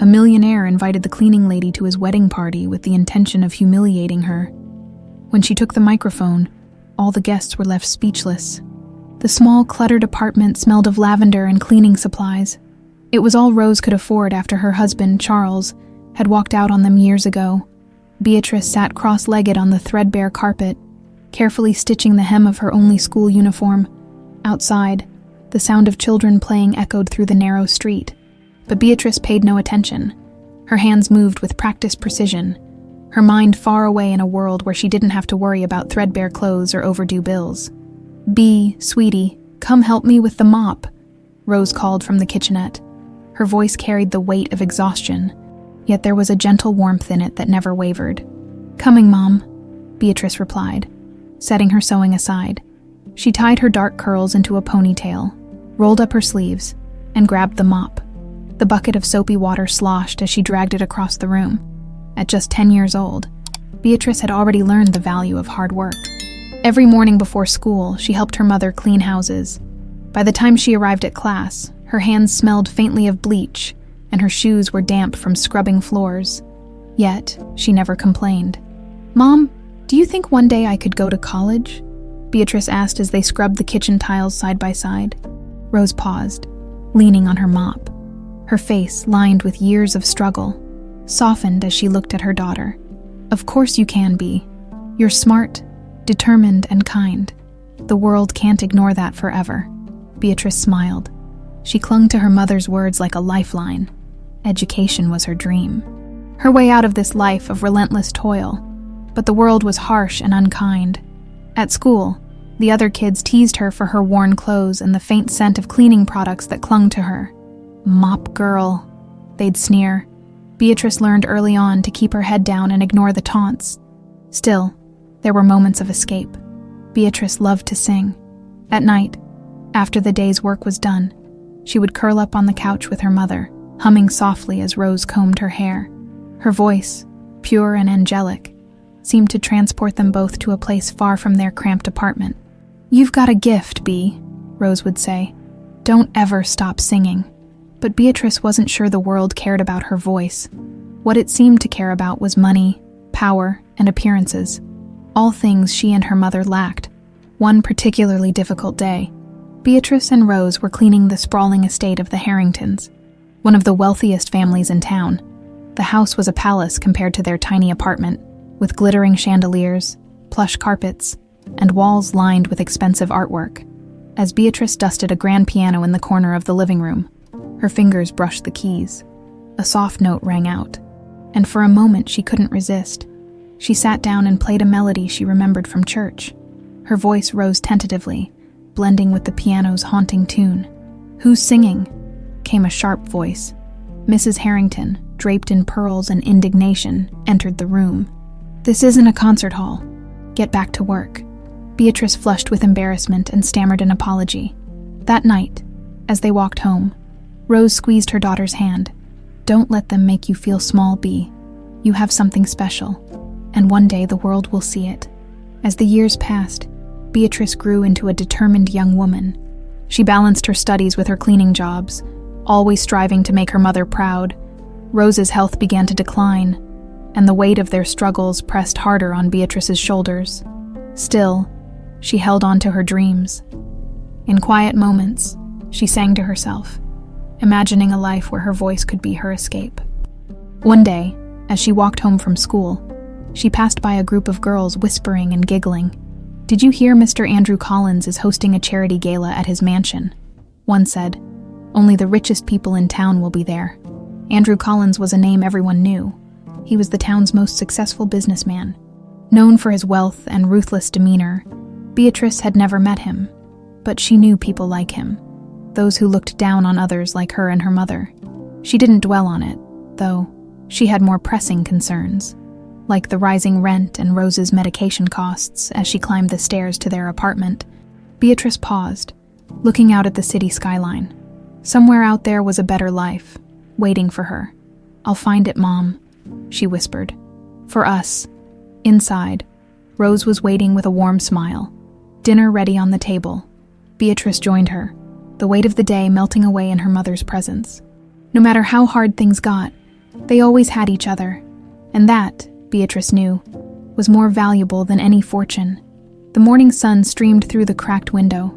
A millionaire invited the cleaning lady to his wedding party with the intention of humiliating her. When she took the microphone, all the guests were left speechless. The small, cluttered apartment smelled of lavender and cleaning supplies. It was all Rose could afford after her husband, Charles, had walked out on them years ago. Beatrice sat cross-legged on the threadbare carpet, carefully stitching the hem of her only school uniform. Outside, the sound of children playing echoed through the narrow street. But Beatrice paid no attention. Her hands moved with practiced precision, her mind far away in a world where she didn't have to worry about threadbare clothes or overdue bills. "Bea, sweetie, come help me with the mop," Rose called from the kitchenette. Her voice carried the weight of exhaustion, yet there was a gentle warmth in it that never wavered. "Coming, Mom," Beatrice replied, setting her sewing aside. She tied her dark curls into a ponytail, rolled up her sleeves, and grabbed the mop. The bucket of soapy water sloshed as she dragged it across the room. At just 10 years old, Beatrice had already learned the value of hard work. Every morning before school, she helped her mother clean houses. By the time she arrived at class, her hands smelled faintly of bleach, and her shoes were damp from scrubbing floors. Yet, she never complained. "Mom, do you think one day I could go to college?" Beatrice asked as they scrubbed the kitchen tiles side by side. Rose paused, leaning on her mop. Her face, lined with years of struggle, softened as she looked at her daughter. "Of course you can be. You're smart, determined, and kind. The world can't ignore that forever." Beatrice smiled. She clung to her mother's words like a lifeline. Education was her dream, her way out of this life of relentless toil. But the world was harsh and unkind. At school, the other kids teased her for her worn clothes and the faint scent of cleaning products that clung to her. "Mop girl," they'd sneer. Beatrice learned early on to keep her head down and ignore the taunts. Still, there were moments of escape. Beatrice loved to sing. At night, after the day's work was done, she would curl up on the couch with her mother, humming softly as Rose combed her hair. Her voice, pure and angelic, seemed to transport them both to a place far from their cramped apartment. "You've got a gift, Bea," Rose would say. "Don't ever stop singing." But Beatrice wasn't sure the world cared about her voice. What it seemed to care about was money, power, and appearances. All things she and her mother lacked. One particularly difficult day, Beatrice and Rose were cleaning the sprawling estate of the Harringtons, one of the wealthiest families in town. The house was a palace compared to their tiny apartment, with glittering chandeliers, plush carpets, and walls lined with expensive artwork. As Beatrice dusted a grand piano in the corner of the living room, her fingers brushed the keys. A soft note rang out, and for a moment she couldn't resist. She sat down and played a melody she remembered from church. Her voice rose tentatively, blending with the piano's haunting tune. "Who's singing?" came a sharp voice. Mrs. Harrington, draped in pearls and indignation, entered the room. "This isn't a concert hall. Get back to work." Beatrice flushed with embarrassment and stammered an apology. That night, as they walked home, Rose squeezed her daughter's hand. "Don't let them make you feel small, Bea. You have something special, and one day the world will see it." As the years passed, Beatrice grew into a determined young woman. She balanced her studies with her cleaning jobs, always striving to make her mother proud. Rose's health began to decline, and the weight of their struggles pressed harder on Beatrice's shoulders. Still, she held on to her dreams. In quiet moments, she sang to herself, imagining a life where her voice could be her escape. One day, as she walked home from school, she passed by a group of girls whispering and giggling. "Did you hear Mr. Andrew Collins is hosting a charity gala at his mansion?" One said. "Only the richest people in town will be there." Andrew Collins was a name everyone knew. He was the town's most successful businessman. Known for his wealth and ruthless demeanor, Beatrice had never met him, but she knew people like him. Those who looked down on others like her and her mother. She didn't dwell on it, though. She had more pressing concerns, like the rising rent and Rose's medication costs as she climbed the stairs to their apartment. Beatrice paused, looking out at the city skyline. Somewhere out there was a better life, waiting for her. "I'll find it, Mom," she whispered. For us, inside, Rose was waiting with a warm smile, dinner ready on the table. Beatrice joined her, the weight of the day melting away in her mother's presence. No matter how hard things got, They always had each other, and that, Beatrice knew, was more valuable than any fortune. The morning sun streamed through the cracked window,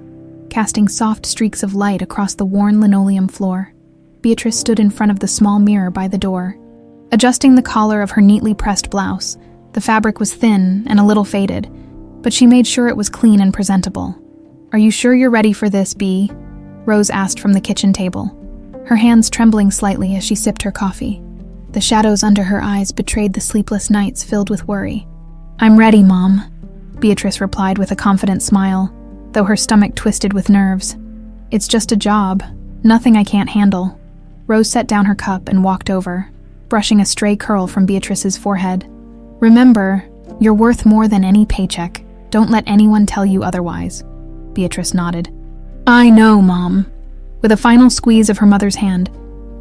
casting soft streaks of light across the worn linoleum floor. Beatrice stood in front of the small mirror by the door. Adjusting the collar of her neatly pressed blouse, the fabric was thin and a little faded, but she made sure it was clean and presentable. "Are you sure you're ready for this, Bea?" Rose asked from the kitchen table, her hands trembling slightly as she sipped her coffee. The shadows under her eyes betrayed the sleepless nights filled with worry. "I'm ready, Mom," Beatrice replied with a confident smile, though her stomach twisted with nerves. "It's just a job, nothing I can't handle." Rose set down her cup and walked over, brushing a stray curl from Beatrice's forehead. "Remember, you're worth more than any paycheck. Don't let anyone tell you otherwise." Beatrice nodded. "I know, Mom." With a final squeeze of her mother's hand,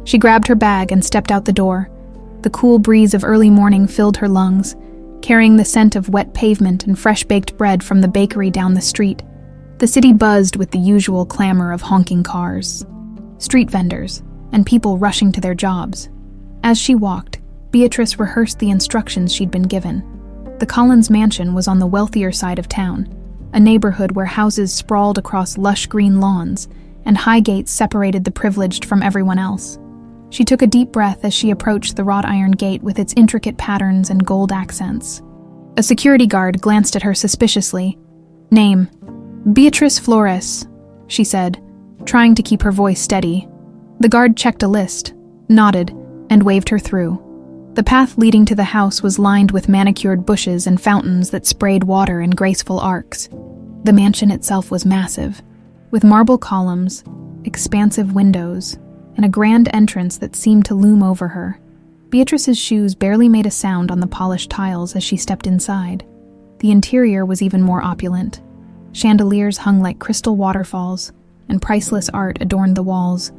she grabbed her bag and stepped out the door. The cool breeze of early morning filled her lungs, carrying the scent of wet pavement and fresh-baked bread from the bakery down the street. The city buzzed with the usual clamor of honking cars, street vendors, and people rushing to their jobs. As she walked, Beatrice rehearsed the instructions she'd been given. The Collins mansion was on the wealthier side of town, a neighborhood where houses sprawled across lush green lawns and high gates separated the privileged from everyone else. She took a deep breath as she approached the wrought iron gate with its intricate patterns and gold accents. A security guard glanced at her suspiciously. "Name: Beatrice Flores," she said, trying to keep her voice steady. The guard checked a list, nodded, and waved her through. The path leading to the house was lined with manicured bushes and fountains that sprayed water in graceful arcs. The mansion itself was massive, with marble columns, expansive windows, and a grand entrance that seemed to loom over her. Beatrice's shoes barely made a sound on the polished tiles as she stepped inside. The interior was even more opulent. Chandeliers hung like crystal waterfalls, and priceless art adorned the walls.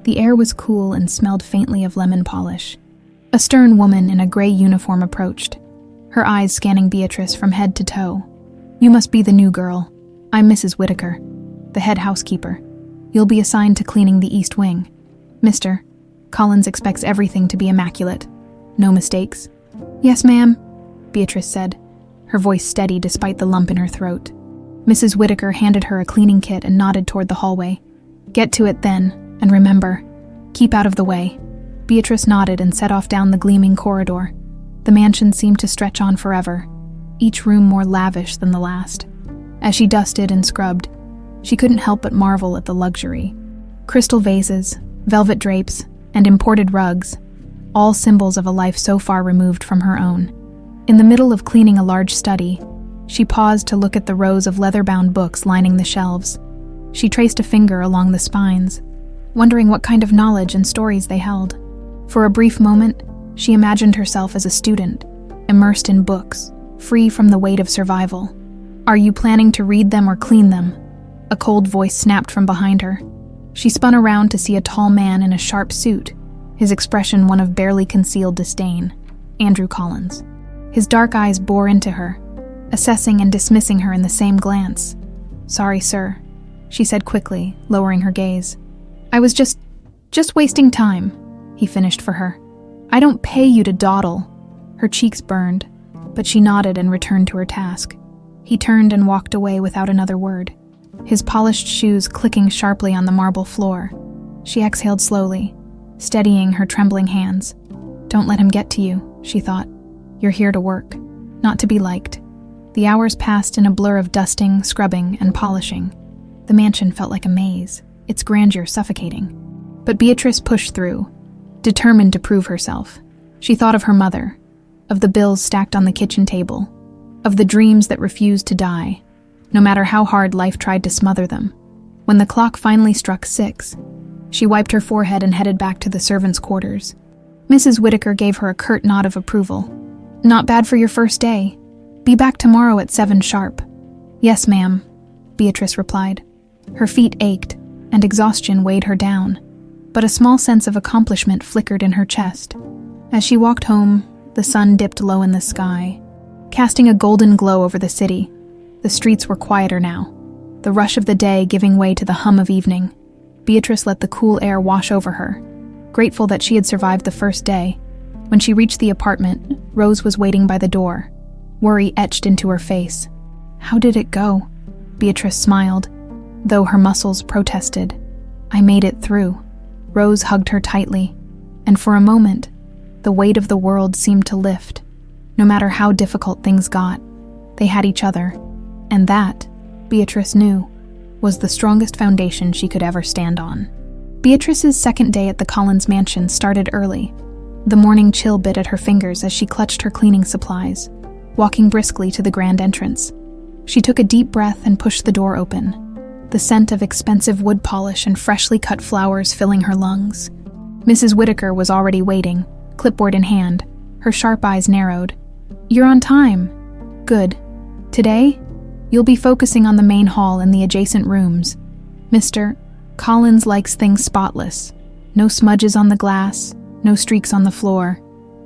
The air was cool and smelled faintly of lemon polish. A stern woman in a gray uniform approached, her eyes scanning Beatrice from head to toe. "You must be the new girl. I'm Mrs. Whitaker, the head housekeeper. You'll be assigned to cleaning the east wing. Mr. Collins expects everything to be immaculate. No mistakes." "Yes, ma'am," Beatrice said, her voice steady despite the lump in her throat. Mrs. Whitaker handed her a cleaning kit and nodded toward the hallway. "Get to it then, and remember, keep out of the way." Beatrice nodded and set off down the gleaming corridor. The mansion seemed to stretch on forever, each room more lavish than the last. As she dusted and scrubbed, she couldn't help but marvel at the luxury. Crystal vases, velvet drapes, and imported rugs, all symbols of a life so far removed from her own. In the middle of cleaning a large study, she paused to look at the rows of leather-bound books lining the shelves. She traced a finger along the spines, wondering what kind of knowledge and stories they held. For a brief moment, she imagined herself as a student, immersed in books, free from the weight of survival. "Are you planning to read them or clean them?" A cold voice snapped from behind her. She spun around to see a tall man in a sharp suit, his expression one of barely concealed disdain. Andrew Collins. His dark eyes bore into her, assessing and dismissing her in the same glance. "Sorry, sir," she said quickly, lowering her gaze. "I was just wasting time," he finished for her. "I don't pay you to dawdle." Her cheeks burned, but she nodded and returned to her task. He turned and walked away without another word, his polished shoes clicking sharply on the marble floor. She exhaled slowly, steadying her trembling hands. "Don't let him get to you," she thought. "You're here to work, not to be liked." The hours passed in a blur of dusting, scrubbing, and polishing. The mansion felt like a maze, its grandeur suffocating. But Beatrice pushed through, determined to prove herself. She thought of her mother, of the bills stacked on the kitchen table, of the dreams that refused to die, no matter how hard life tried to smother them. When the clock finally struck 6, she wiped her forehead and headed back to the servants' quarters. Mrs. Whitaker gave her a curt nod of approval. "Not bad for your first day. Be back tomorrow at 7 sharp." "Yes, ma'am," Beatrice replied. Her feet ached, and exhaustion weighed her down, but a small sense of accomplishment flickered in her chest. As she walked home, the sun dipped low in the sky, casting a golden glow over the city. The streets were quieter now, the rush of the day giving way to the hum of evening. Beatrice let the cool air wash over her, grateful that she had survived the first day. When she reached the apartment, Rose was waiting by the door, worry etched into her face. "How did it go?" Beatrice smiled, though her muscles protested. "I made it through." Rose hugged her tightly, and for a moment, the weight of the world seemed to lift. No matter how difficult things got, they had each other, and that, Beatrice knew, was the strongest foundation she could ever stand on. Beatrice's second day at the Collins mansion started early. The morning chill bit at her fingers as she clutched her cleaning supplies, walking briskly to the grand entrance. She took a deep breath and pushed the door open, the scent of expensive wood polish and freshly cut flowers filling her lungs. Mrs. Whitaker was already waiting, clipboard in hand, her sharp eyes narrowed. "You're on time." "Good. Today, you'll be focusing on the main hall and the adjacent rooms. Mr. Collins likes things spotless. No smudges on the glass, no streaks on the floor."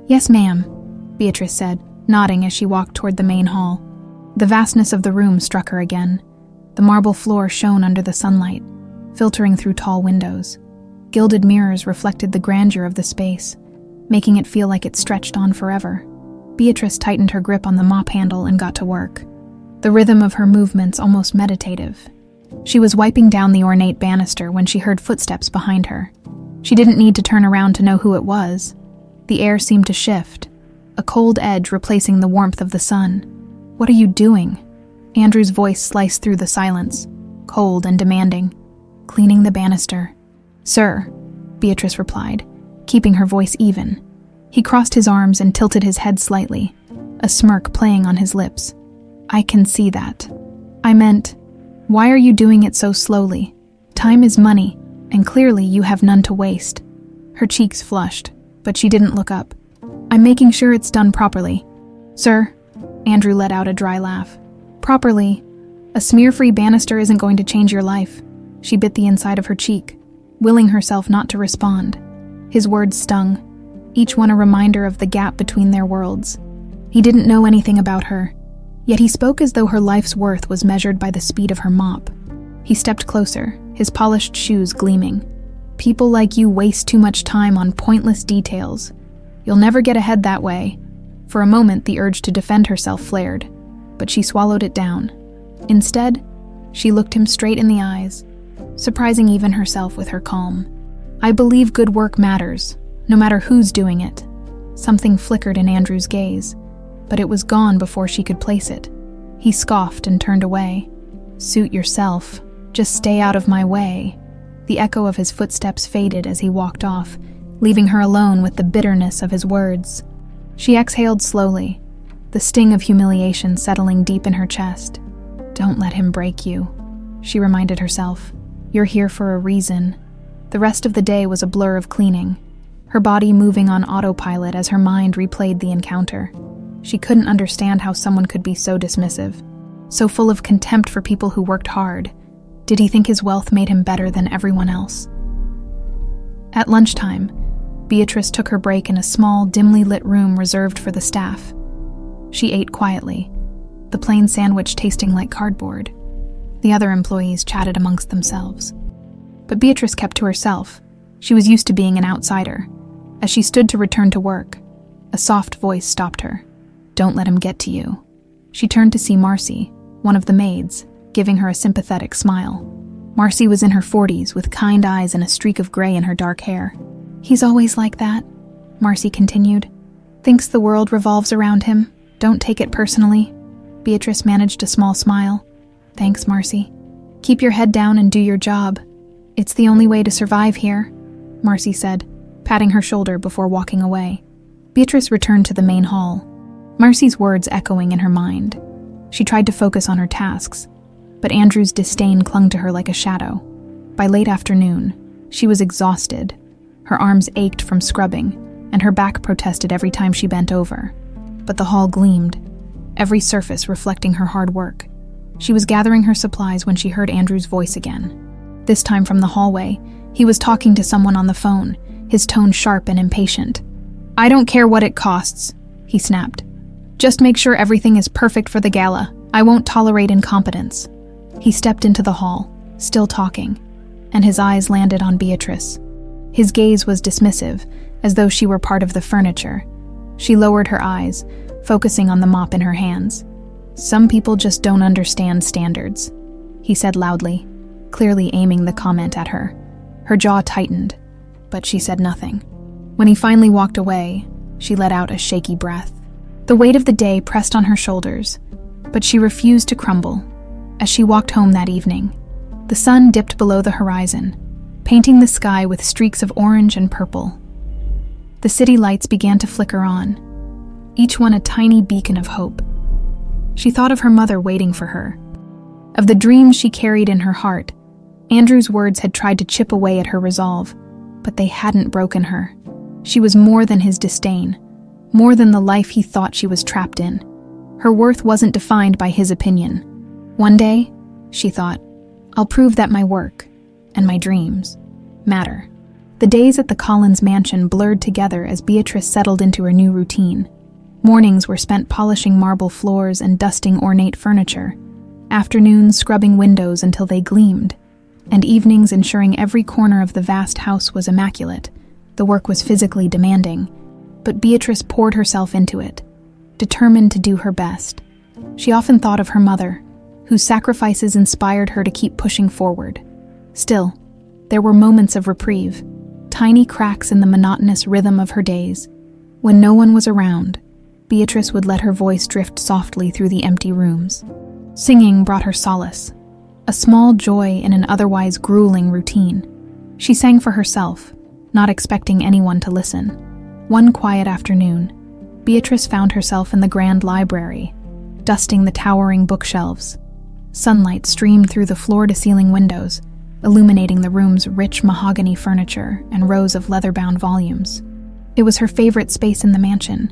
"Yes, ma'am," Beatrice said, nodding as she walked toward the main hall. The vastness of the room struck her again. The marble floor shone under the sunlight, filtering through tall windows. Gilded mirrors reflected the grandeur of the space, making it feel like it stretched on forever. Beatrice tightened her grip on the mop handle and got to work, the rhythm of her movements almost meditative. She was wiping down the ornate banister when she heard footsteps behind her. She didn't need to turn around to know who it was. The air seemed to shift, a cold edge replacing the warmth of the sun. "What are you doing?" Andrew's voice sliced through the silence, cold and demanding. "Cleaning the banister." "Sir," Beatrice replied, keeping her voice even. He crossed his arms and tilted his head slightly, a smirk playing on his lips. "I can see that. I meant, why are you doing it so slowly? Time is money, and clearly you have none to waste." Her cheeks flushed, but she didn't look up. "I'm making sure it's done properly." "Sir," Andrew let out a dry laugh. "Properly? A smear-free banister isn't going to change your life." She bit the inside of her cheek, willing herself not to respond. His words stung, each one a reminder of the gap between their worlds. He didn't know anything about her, yet he spoke as though her life's worth was measured by the speed of her mop. He stepped closer, his polished shoes gleaming. "People like you waste too much time on pointless details. You'll never get ahead that way." For a moment, the urge to defend herself flared, but she swallowed it down. Instead, she looked him straight in the eyes, surprising even herself with her calm. "I believe good work matters, no matter who's doing it." Something flickered in Andrew's gaze, but it was gone before she could place it. He scoffed and turned away. "Suit yourself. Just stay out of my way." The echo of his footsteps faded as he walked off, leaving her alone with the bitterness of his words. She exhaled slowly, the sting of humiliation settling deep in her chest. "Don't let him break you," she reminded herself. "You're here for a reason." The rest of the day was a blur of cleaning, her body moving on autopilot as her mind replayed the encounter. She couldn't understand how someone could be so dismissive, so full of contempt for people who worked hard. Did he think his wealth made him better than everyone else? At lunchtime, Beatrice took her break in a small, dimly lit room reserved for the staff. She ate quietly, the plain sandwich tasting like cardboard. The other employees chatted amongst themselves. But Beatrice kept to herself. She was used to being an outsider. As she stood to return to work, a soft voice stopped her. "Don't let him get to you." She turned to see Marcy, one of the maids, giving her a sympathetic smile. Marcy was in her 40s with kind eyes and a streak of gray in her dark hair. "He's always like that," Marcy continued. "Thinks the world revolves around him. Don't take it personally." Beatrice managed a small smile. "Thanks, Marcy. Keep your head down and do your job. It's the only way to survive here," Marcy said, patting her shoulder before walking away. Beatrice returned to the main hall, Marcy's words echoing in her mind. She tried to focus on her tasks, but Andrew's disdain clung to her like a shadow. By late afternoon, she was exhausted. Her arms ached from scrubbing, and her back protested every time she bent over. But the hall gleamed, every surface reflecting her hard work. She was gathering her supplies when she heard Andrew's voice again. This time from the hallway, he was talking to someone on the phone, his tone sharp and impatient. "I don't care what it costs," he snapped. "Just make sure everything is perfect for the gala. I won't tolerate incompetence." He stepped into the hall, still talking, and his eyes landed on Beatrice. His gaze was dismissive, as though she were part of the furniture, She lowered her eyes, focusing on the mop in her hands. "Some people just don't understand standards," he said loudly, clearly aiming the comment at her. Her jaw tightened, but she said nothing. When he finally walked away, she let out a shaky breath. The weight of the day pressed on her shoulders, but she refused to crumble. As she walked home that evening, the sun dipped below the horizon, painting the sky with streaks of orange and purple. The city lights began to flicker on, each one a tiny beacon of hope. She thought of her mother waiting for her, of the dreams she carried in her heart. Andrew's words had tried to chip away at her resolve, but they hadn't broken her. She was more than his disdain, more than the life he thought she was trapped in. Her worth wasn't defined by his opinion. One day, she thought, I'll prove that my work and my dreams matter. The days at the Collins mansion blurred together as Beatrice settled into her new routine. Mornings were spent polishing marble floors and dusting ornate furniture, afternoons scrubbing windows until they gleamed, and evenings ensuring every corner of the vast house was immaculate. The work was physically demanding, but Beatrice poured herself into it, determined to do her best. She often thought of her mother, whose sacrifices inspired her to keep pushing forward. Still, there were moments of reprieve, tiny cracks in the monotonous rhythm of her days. When no one was around, Beatrice would let her voice drift softly through the empty rooms. Singing brought her solace, a small joy in an otherwise grueling routine. She sang for herself, not expecting anyone to listen. One quiet afternoon, Beatrice found herself in the grand library, dusting the towering bookshelves. Sunlight streamed through the floor-to-ceiling windows, illuminating the room's rich mahogany furniture and rows of leather-bound volumes. It was her favorite space in the mansion,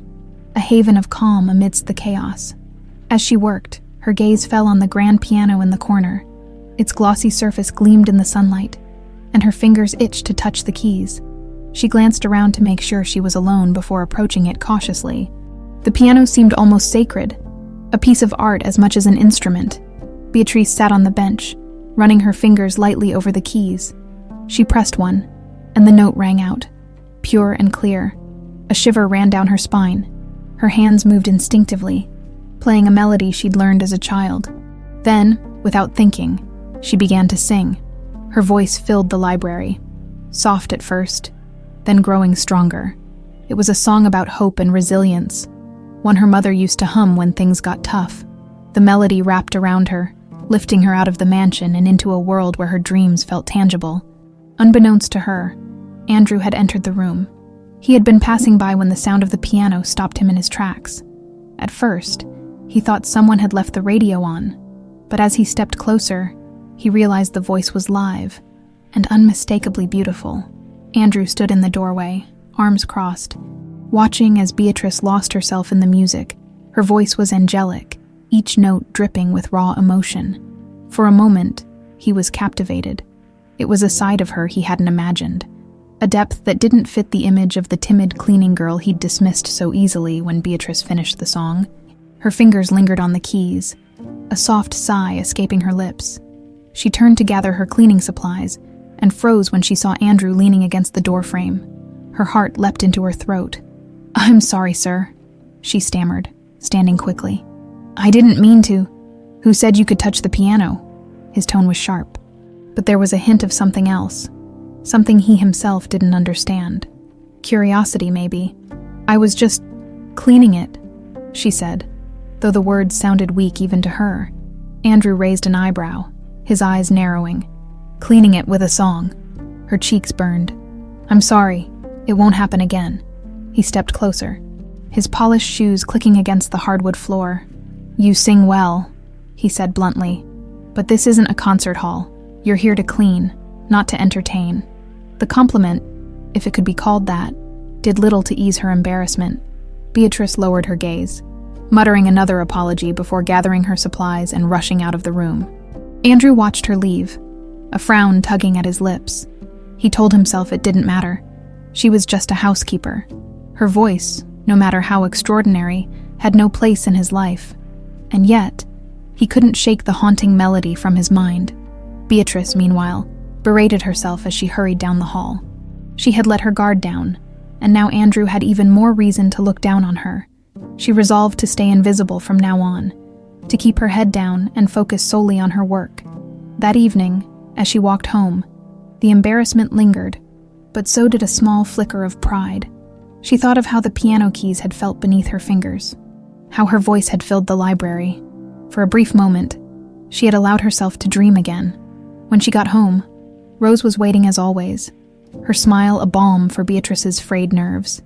a haven of calm amidst the chaos. As she worked, her gaze fell on the grand piano in the corner. Its glossy surface gleamed in the sunlight, and her fingers itched to touch the keys. She glanced around to make sure she was alone before approaching it cautiously. The piano seemed almost sacred, a piece of art as much as an instrument. Beatrice sat on the bench, running her fingers lightly over the keys. She pressed one, and the note rang out, pure and clear. A shiver ran down her spine. Her hands moved instinctively, playing a melody she'd learned as a child. Then, without thinking, she began to sing. Her voice filled the library, soft at first, then growing stronger. It was a song about hope and resilience, one her mother used to hum when things got tough. The melody wrapped around her, lifting her out of the mansion and into a world where her dreams felt tangible. Unbeknownst to her, Andrew had entered the room. He had been passing by when the sound of the piano stopped him in his tracks. At first, he thought someone had left the radio on, but as he stepped closer, he realized the voice was live and unmistakably beautiful. Andrew stood in the doorway, arms crossed, watching as Beatrice lost herself in the music. Her voice was angelic, each note dripping with raw emotion. For a moment, he was captivated. It was a side of her he hadn't imagined, a depth that didn't fit the image of the timid cleaning girl he'd dismissed so easily when Beatrice finished the song. Her fingers lingered on the keys, a soft sigh escaping her lips. She turned to gather her cleaning supplies and froze when she saw Andrew leaning against the doorframe. Her heart leapt into her throat. "I'm sorry, sir," she stammered, standing quickly. "I didn't mean to. Who said you could touch the piano?" His tone was sharp, but there was a hint of something else, something he himself didn't understand. Curiosity, maybe. "I was just cleaning it," she said, though the words sounded weak even to her. Andrew raised an eyebrow, his eyes narrowing. "Cleaning it with a song." Her cheeks burned. "I'm sorry. It won't happen again." He stepped closer, his polished shoes clicking against the hardwood floor. "You sing well," he said bluntly, "but this isn't a concert hall. You're here to clean, not to entertain." The compliment, if it could be called that, did little to ease her embarrassment. Beatrice lowered her gaze, muttering another apology before gathering her supplies and rushing out of the room. Andrew watched her leave, a frown tugging at his lips. He told himself it didn't matter. She was just a housekeeper. Her voice, no matter how extraordinary, had no place in his life. And yet, he couldn't shake the haunting melody from his mind. Beatrice, meanwhile, berated herself as she hurried down the hall. She had let her guard down, and now Andrew had even more reason to look down on her. She resolved to stay invisible from now on, to keep her head down and focus solely on her work. That evening, as she walked home, the embarrassment lingered, but so did a small flicker of pride. She thought of how the piano keys had felt beneath her fingers, how her voice had filled the library. For a brief moment, she had allowed herself to dream again. When she got home, Rose was waiting as always, her smile a balm for Beatrice's frayed nerves.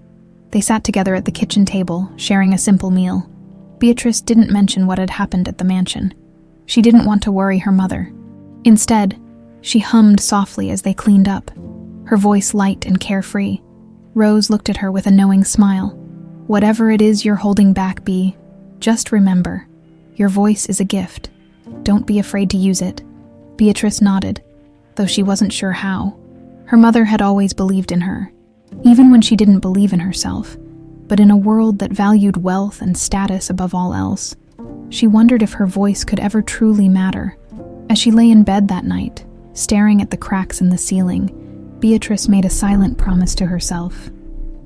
They sat together at the kitchen table, sharing a simple meal. Beatrice didn't mention what had happened at the mansion. She didn't want to worry her mother. Instead, she hummed softly as they cleaned up, her voice light and carefree. Rose looked at her with a knowing smile. Whatever it is you're holding back, Bea, just remember, your voice is a gift. Don't be afraid to use it. Beatrice nodded, though she wasn't sure how. Her mother had always believed in her, even when she didn't believe in herself. But in a world that valued wealth and status above all else, she wondered if her voice could ever truly matter. As she lay in bed that night, staring at the cracks in the ceiling, Beatrice made a silent promise to herself.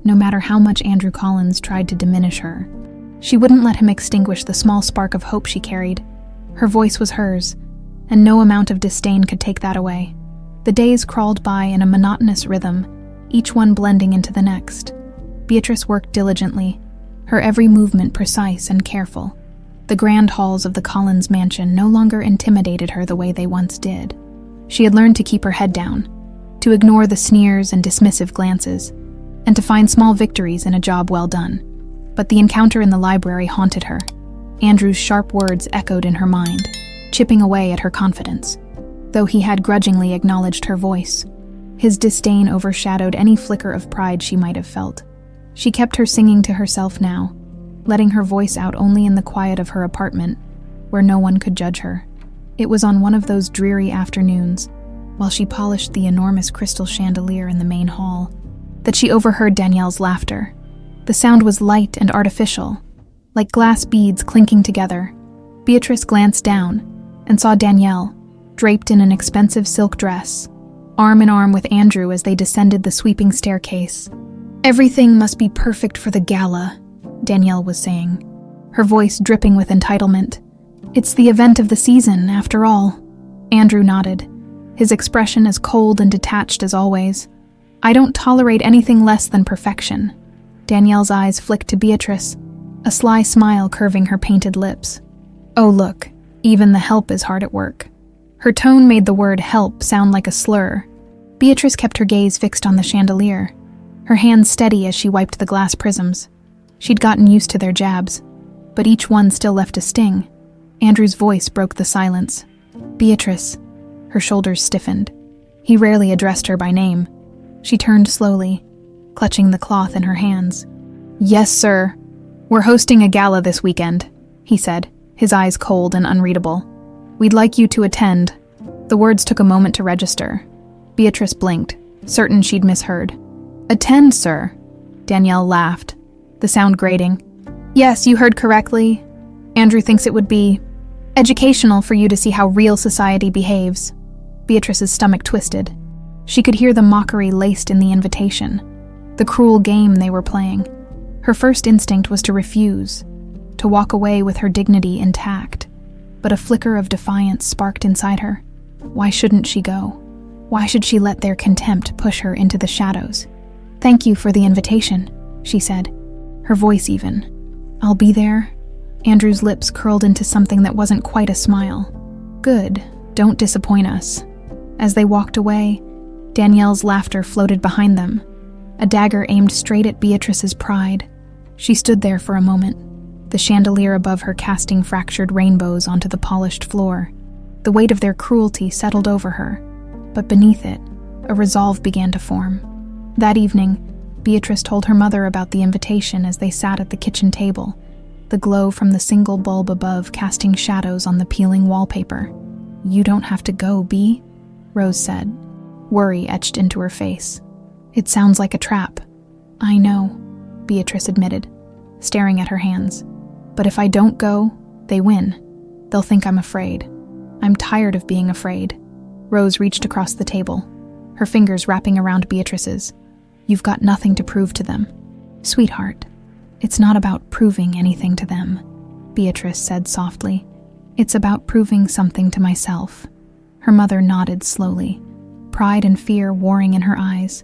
No matter how much Andrew Collins tried to diminish her, she wouldn't let him extinguish the small spark of hope she carried. Her voice was hers, and no amount of disdain could take that away. The days crawled by in a monotonous rhythm, each one blending into the next. Beatrice worked diligently, her every movement precise and careful. The grand halls of the Collins mansion no longer intimidated her the way they once did. She had learned to keep her head down, to ignore the sneers and dismissive glances, and to find small victories in a job well done. But the encounter in the library haunted her. Andrew's sharp words echoed in her mind, chipping away at her confidence. Though he had grudgingly acknowledged her voice, his disdain overshadowed any flicker of pride she might have felt. She kept her singing to herself now, letting her voice out only in the quiet of her apartment, where no one could judge her. It was on one of those dreary afternoons, while she polished the enormous crystal chandelier in the main hall, that she overheard Danielle's laughter. The sound was light and artificial, like glass beads clinking together. Beatrice glanced down and saw Danielle, draped in an expensive silk dress, arm in arm with Andrew as they descended the sweeping staircase. "Everything must be perfect for the gala," Danielle was saying, her voice dripping with entitlement. "It's the event of the season, after all." Andrew nodded, his expression as cold and detached as always. "I don't tolerate anything less than perfection." Danielle's eyes flicked to Beatrice, a sly smile curving her painted lips. "Oh look, even the help is hard at work." Her tone made the word help sound like a slur. Beatrice kept her gaze fixed on the chandelier, her hands steady as she wiped the glass prisms. She'd gotten used to their jabs, but each one still left a sting. Andrew's voice broke the silence. "Beatrice." Her shoulders stiffened. He rarely addressed her by name. She turned slowly, clutching the cloth in her hands. "Yes, sir. We're hosting a gala this weekend," he said, his eyes cold and unreadable. "We'd like you to attend." The words took a moment to register. Beatrice blinked, certain she'd misheard. "Attend, sir?" Danielle laughed, the sound grating. "Yes, you heard correctly. Andrew thinks it would be educational for you to see how real society behaves." Beatrice's stomach twisted. She could hear the mockery laced in the invitation, the cruel game they were playing. Her first instinct was to refuse, to walk away with her dignity intact. But a flicker of defiance sparked inside her. Why shouldn't she go? Why should she let their contempt push her into the shadows? "Thank you for the invitation," she said, her voice even. "I'll be there." Andrew's lips curled into something that wasn't quite a smile. "Good, don't disappoint us." As they walked away, Danielle's laughter floated behind them, a dagger aimed straight at Beatrice's pride. She stood there for a moment, the chandelier above her casting fractured rainbows onto the polished floor. The weight of their cruelty settled over her, but beneath it, a resolve began to form. That evening, Beatrice told her mother about the invitation as they sat at the kitchen table, the glow from the single bulb above casting shadows on the peeling wallpaper. "You don't have to go, Bea," Rose said, worry etched into her face. "It sounds like a trap." "I know," Beatrice admitted, staring at her hands. "But if I don't go, they win. They'll think I'm afraid. I'm tired of being afraid." Rose reached across the table, her fingers wrapping around Beatrice's. You've got nothing to prove to them. Sweetheart, it's not about proving anything to them, Beatrice said softly. It's about proving something to myself. Her mother nodded slowly, pride and fear warring in her eyes.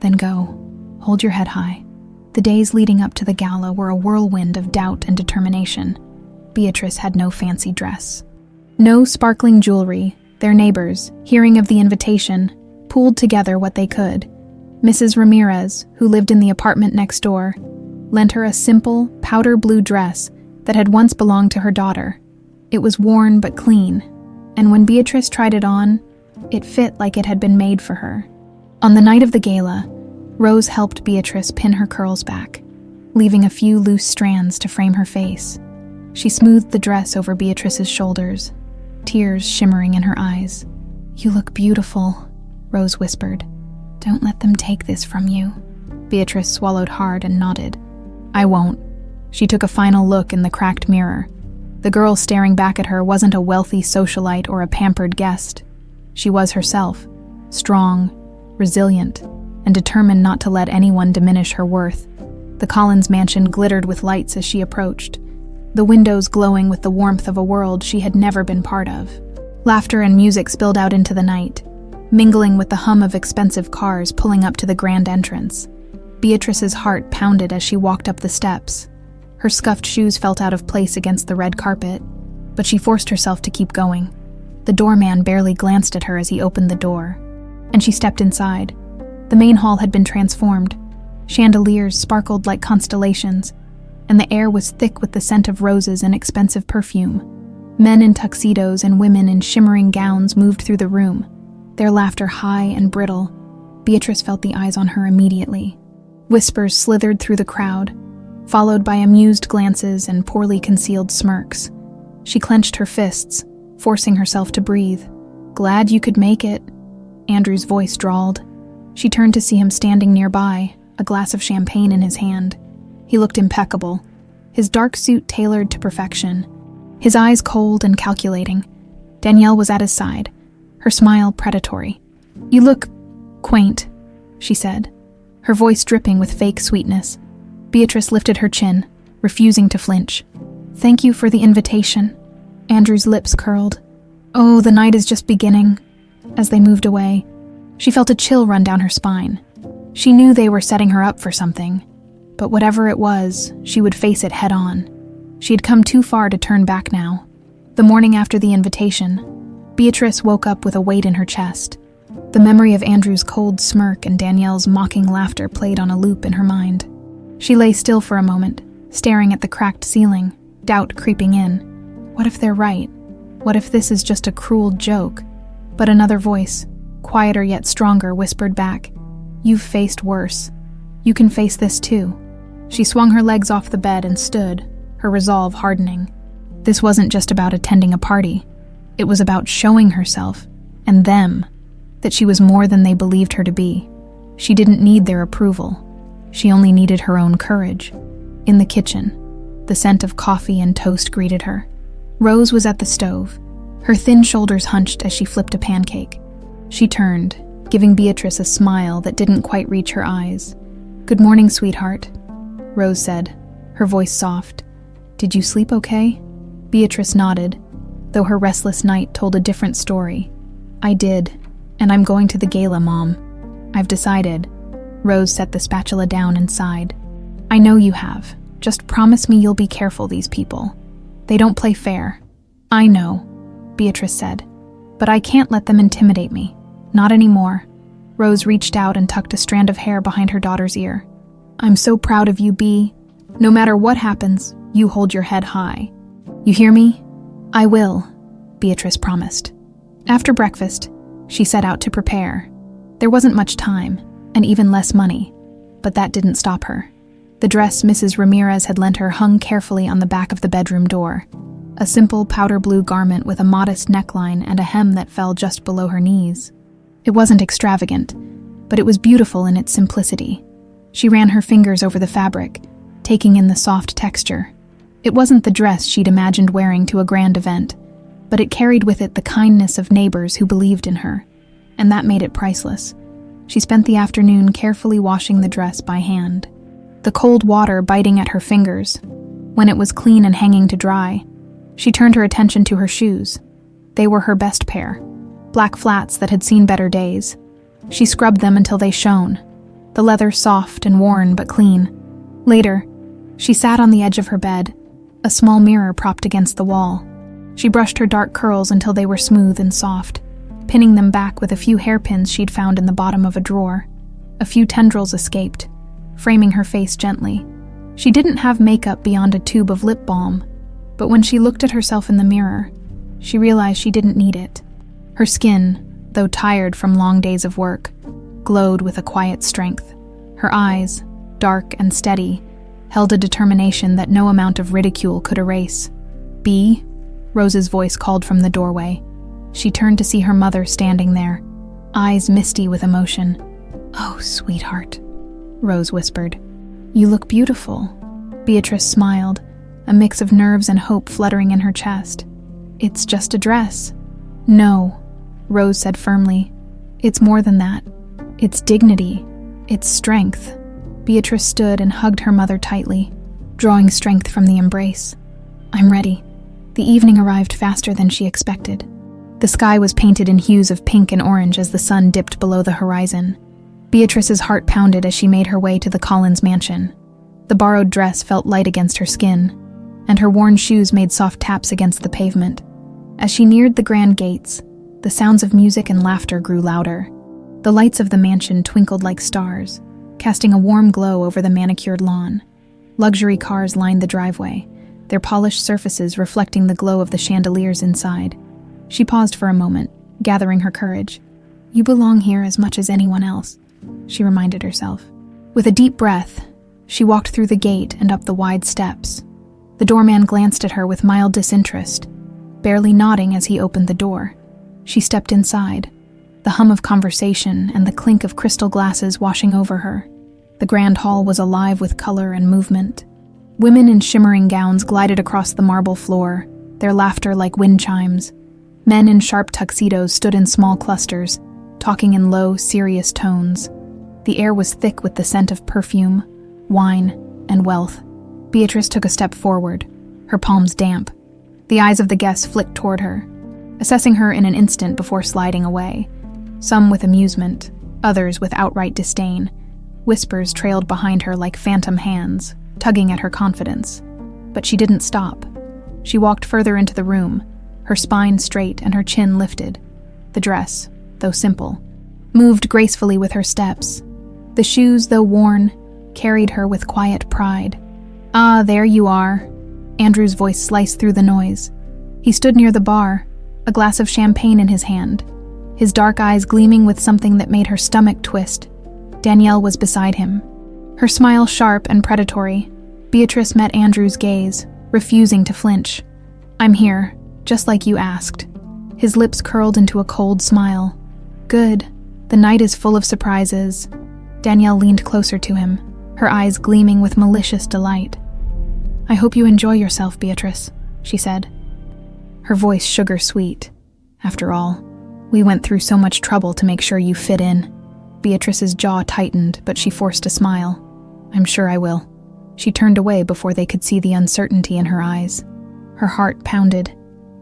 Then go. Hold your head high. The days leading up to the gala were a whirlwind of doubt and determination. Beatrice had no fancy dress, no sparkling jewelry. Their neighbors, hearing of the invitation, pooled together what they could. Mrs. Ramirez, who lived in the apartment next door, lent her a simple, powder blue dress that had once belonged to her daughter. It was worn but clean, and when Beatrice tried it on, it fit like it had been made for her. On the night of the gala, Rose helped Beatrice pin her curls back, leaving a few loose strands to frame her face. She smoothed the dress over Beatrice's shoulders, tears shimmering in her eyes. "You look beautiful," Rose whispered. "Don't let them take this from you." Beatrice swallowed hard and nodded. "I won't." She took a final look in the cracked mirror. The girl staring back at her wasn't a wealthy socialite or a pampered guest. She was herself, strong, resilient, and determined not to let anyone diminish her worth. The Collins mansion glittered with lights as she approached, the windows glowing with the warmth of a world she had never been part of. Laughter and music spilled out into the night, mingling with the hum of expensive cars pulling up to the grand entrance. Beatrice's heart pounded as she walked up the steps. Her scuffed shoes felt out of place against the red carpet, but she forced herself to keep going. The doorman barely glanced at her as he opened the door, and she stepped inside. The main hall had been transformed. Chandeliers sparkled like constellations, and the air was thick with the scent of roses and expensive perfume. Men in tuxedos and women in shimmering gowns moved through the room, their laughter high and brittle. Beatrice felt the eyes on her immediately. Whispers slithered through the crowd, followed by amused glances and poorly concealed smirks. She clenched her fists, forcing herself to breathe. "Glad you could make it," Andrew's voice drawled. She turned to see him standing nearby, a glass of champagne in his hand. He looked impeccable, his dark suit tailored to perfection, his eyes cold and calculating. Danielle was at his side, her smile predatory. "You look quaint," she said, her voice dripping with fake sweetness. Beatrice lifted her chin, refusing to flinch. "Thank you for the invitation." Andrew's lips curled. "Oh, the night is just beginning." As they moved away, she felt a chill run down her spine. She knew they were setting her up for something, but whatever it was, she would face it head on. She had come too far to turn back now. The morning after the invitation, Beatrice woke up with a weight in her chest. The memory of Andrew's cold smirk and Danielle's mocking laughter played on a loop in her mind. She lay still for a moment, staring at the cracked ceiling, doubt creeping in. What if they're right? What if this is just a cruel joke? But another voice, quieter yet stronger, whispered back, "You've faced worse. You can face this too." She swung her legs off the bed and stood, her resolve hardening. This wasn't just about attending a party. It was about showing herself, and them, that she was more than they believed her to be. She didn't need their approval. She only needed her own courage. In the kitchen, the scent of coffee and toast greeted her. Rose was at the stove, her thin shoulders hunched as she flipped a pancake. She turned, giving Beatrice a smile that didn't quite reach her eyes. "Good morning, sweetheart," Rose said, her voice soft. "Did you sleep okay?" Beatrice nodded, though her restless night told a different story. "I did, and I'm going to the gala, Mom. I've decided." Rose set the spatula down and sighed. "I know you have. Just promise me you'll be careful, these people. They don't play fair." "I know," Beatrice said, "but I can't let them intimidate me. Not anymore." Rose reached out and tucked a strand of hair behind her daughter's ear. "I'm so proud of you, Bea. No matter what happens, you hold your head high. You hear me?" "I will," Beatrice promised. After breakfast, she set out to prepare. There wasn't much time, and even less money, but that didn't stop her. The dress Mrs. Ramirez had lent her hung carefully on the back of the bedroom door, a simple powder blue garment with a modest neckline and a hem that fell just below her knees. It wasn't extravagant, but it was beautiful in its simplicity. She ran her fingers over the fabric, taking in the soft texture. It wasn't the dress she'd imagined wearing to a grand event, but it carried with it the kindness of neighbors who believed in her, and that made it priceless. She spent the afternoon carefully washing the dress by hand, the cold water biting at her fingers. When it was clean and hanging to dry, she turned her attention to her shoes. They were her best pair, black flats that had seen better days. She scrubbed them until they shone, the leather soft and worn but clean. Later, she sat on the edge of her bed, a small mirror propped against the wall. She brushed her dark curls until they were smooth and soft, pinning them back with a few hairpins she'd found in the bottom of a drawer. A few tendrils escaped, framing her face gently. She didn't have makeup beyond a tube of lip balm, but when she looked at herself in the mirror, she realized she didn't need it. Her skin, though tired from long days of work, glowed with a quiet strength. Her eyes, dark and steady, held a determination that no amount of ridicule could erase. "Bea?" Rose's voice called from the doorway. She turned to see her mother standing there, eyes misty with emotion. "Oh, sweetheart," Rose whispered. "You look beautiful." Beatrice smiled, a mix of nerves and hope fluttering in her chest. "It's just a dress." "No," Rose said firmly. "It's more than that. It's dignity. It's strength." Beatrice stood and hugged her mother tightly, drawing strength from the embrace. "I'm ready." The evening arrived faster than she expected. The sky was painted in hues of pink and orange as the sun dipped below the horizon. Beatrice's heart pounded as she made her way to the Collins mansion. The borrowed dress felt light against her skin, and her worn shoes made soft taps against the pavement. As she neared the grand gates, the sounds of music and laughter grew louder. The lights of the mansion twinkled like stars, casting a warm glow over the manicured lawn. Luxury cars lined the driveway, their polished surfaces reflecting the glow of the chandeliers inside. She paused for a moment, gathering her courage. "You belong here as much as anyone else," she reminded herself. With a deep breath, she walked through the gate and up the wide steps. The doorman glanced at her with mild disinterest, barely nodding as he opened the door. She stepped inside, the hum of conversation and the clink of crystal glasses washing over her. The grand hall was alive with color and movement. Women in shimmering gowns glided across the marble floor, their laughter like wind chimes. Men in sharp tuxedos stood in small clusters, talking in low, serious tones. The air was thick with the scent of perfume, wine, and wealth. Beatrice took a step forward, her palms damp. The eyes of the guests flicked toward her, assessing her in an instant before sliding away, some with amusement, others with outright disdain. Whispers trailed behind her like phantom hands, tugging at her confidence. But she didn't stop. She walked further into the room, her spine straight and her chin lifted. The dress, though simple, moved gracefully with her steps. The shoes, though worn, carried her with quiet pride. "Ah, there you are." Andrew's voice sliced through the noise. He stood near the bar, a glass of champagne in his hand, his dark eyes gleaming with something that made her stomach twist. Danielle was beside him, her smile sharp and predatory. Beatrice met Andrew's gaze, refusing to flinch. "I'm here, just like you asked." His lips curled into a cold smile. "Good. The night is full of surprises." Danielle leaned closer to him, her eyes gleaming with malicious delight. "I hope you enjoy yourself, Beatrice," she said, her voice sugar-sweet. "After all, we went through so much trouble to make sure you fit in." Beatrice's jaw tightened, but she forced a smile. "I'm sure I will." She turned away before they could see the uncertainty in her eyes. Her heart pounded,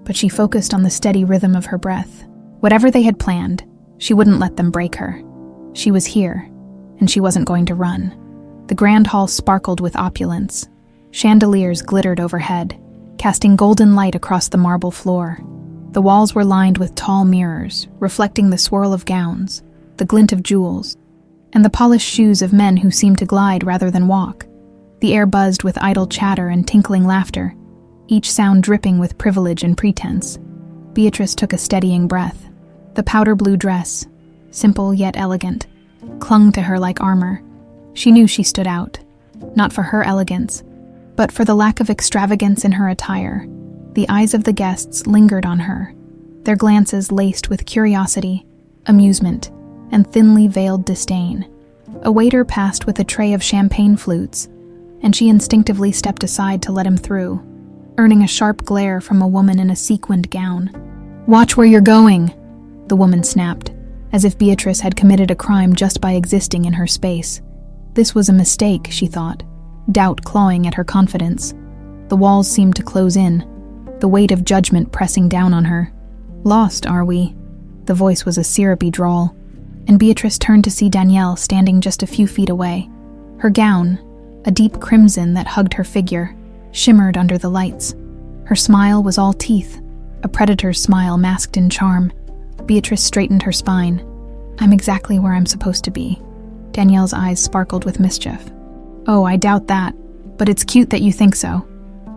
but she focused on the steady rhythm of her breath. Whatever they had planned, she wouldn't let them break her. She was here, and she wasn't going to run. The grand hall sparkled with opulence. Chandeliers glittered overhead, casting golden light across the marble floor. The walls were lined with tall mirrors, reflecting the swirl of gowns, the glint of jewels, and the polished shoes of men who seemed to glide rather than walk. The air buzzed with idle chatter and tinkling laughter, each sound dripping with privilege and pretense. Beatrice took a steadying breath. The powder blue dress, simple yet elegant, clung to her like armor. She knew she stood out, not for her elegance, but for the lack of extravagance in her attire. The eyes of the guests lingered on her, their glances laced with curiosity, amusement, and thinly veiled disdain. A waiter passed with a tray of champagne flutes, and she instinctively stepped aside to let him through, earning a sharp glare from a woman in a sequined gown. "Watch where you're going," the woman snapped, as if Beatrice had committed a crime just by existing in her space. This was a mistake, she thought, doubt clawing at her confidence. The walls seemed to close in, the weight of judgment pressing down on her. "Lost, are we?" The voice was a syrupy drawl, and Beatrice turned to see Danielle standing just a few feet away. Her gown, a deep crimson that hugged her figure, shimmered under the lights. Her smile was all teeth, a predator's smile masked in charm. Beatrice straightened her spine. "I'm exactly where I'm supposed to be." Danielle's eyes sparkled with mischief. "Oh, I doubt that, but it's cute that you think so."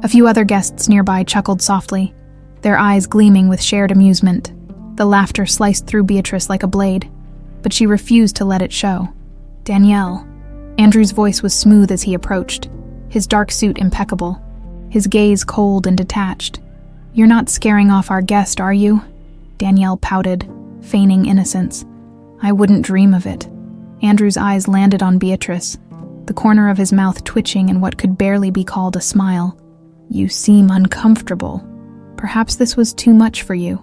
A few other guests nearby chuckled softly, their eyes gleaming with shared amusement. The laughter sliced through Beatrice like a blade, but she refused to let it show. "Danielle." Andrew's voice was smooth as he approached, his dark suit impeccable, his gaze cold and detached. "You're not scaring off our guest, are you?" Danielle pouted, feigning innocence. "I wouldn't dream of it." Andrew's eyes landed on Beatrice, the corner of his mouth twitching in what could barely be called a smile. "You seem uncomfortable. Perhaps this was too much for you."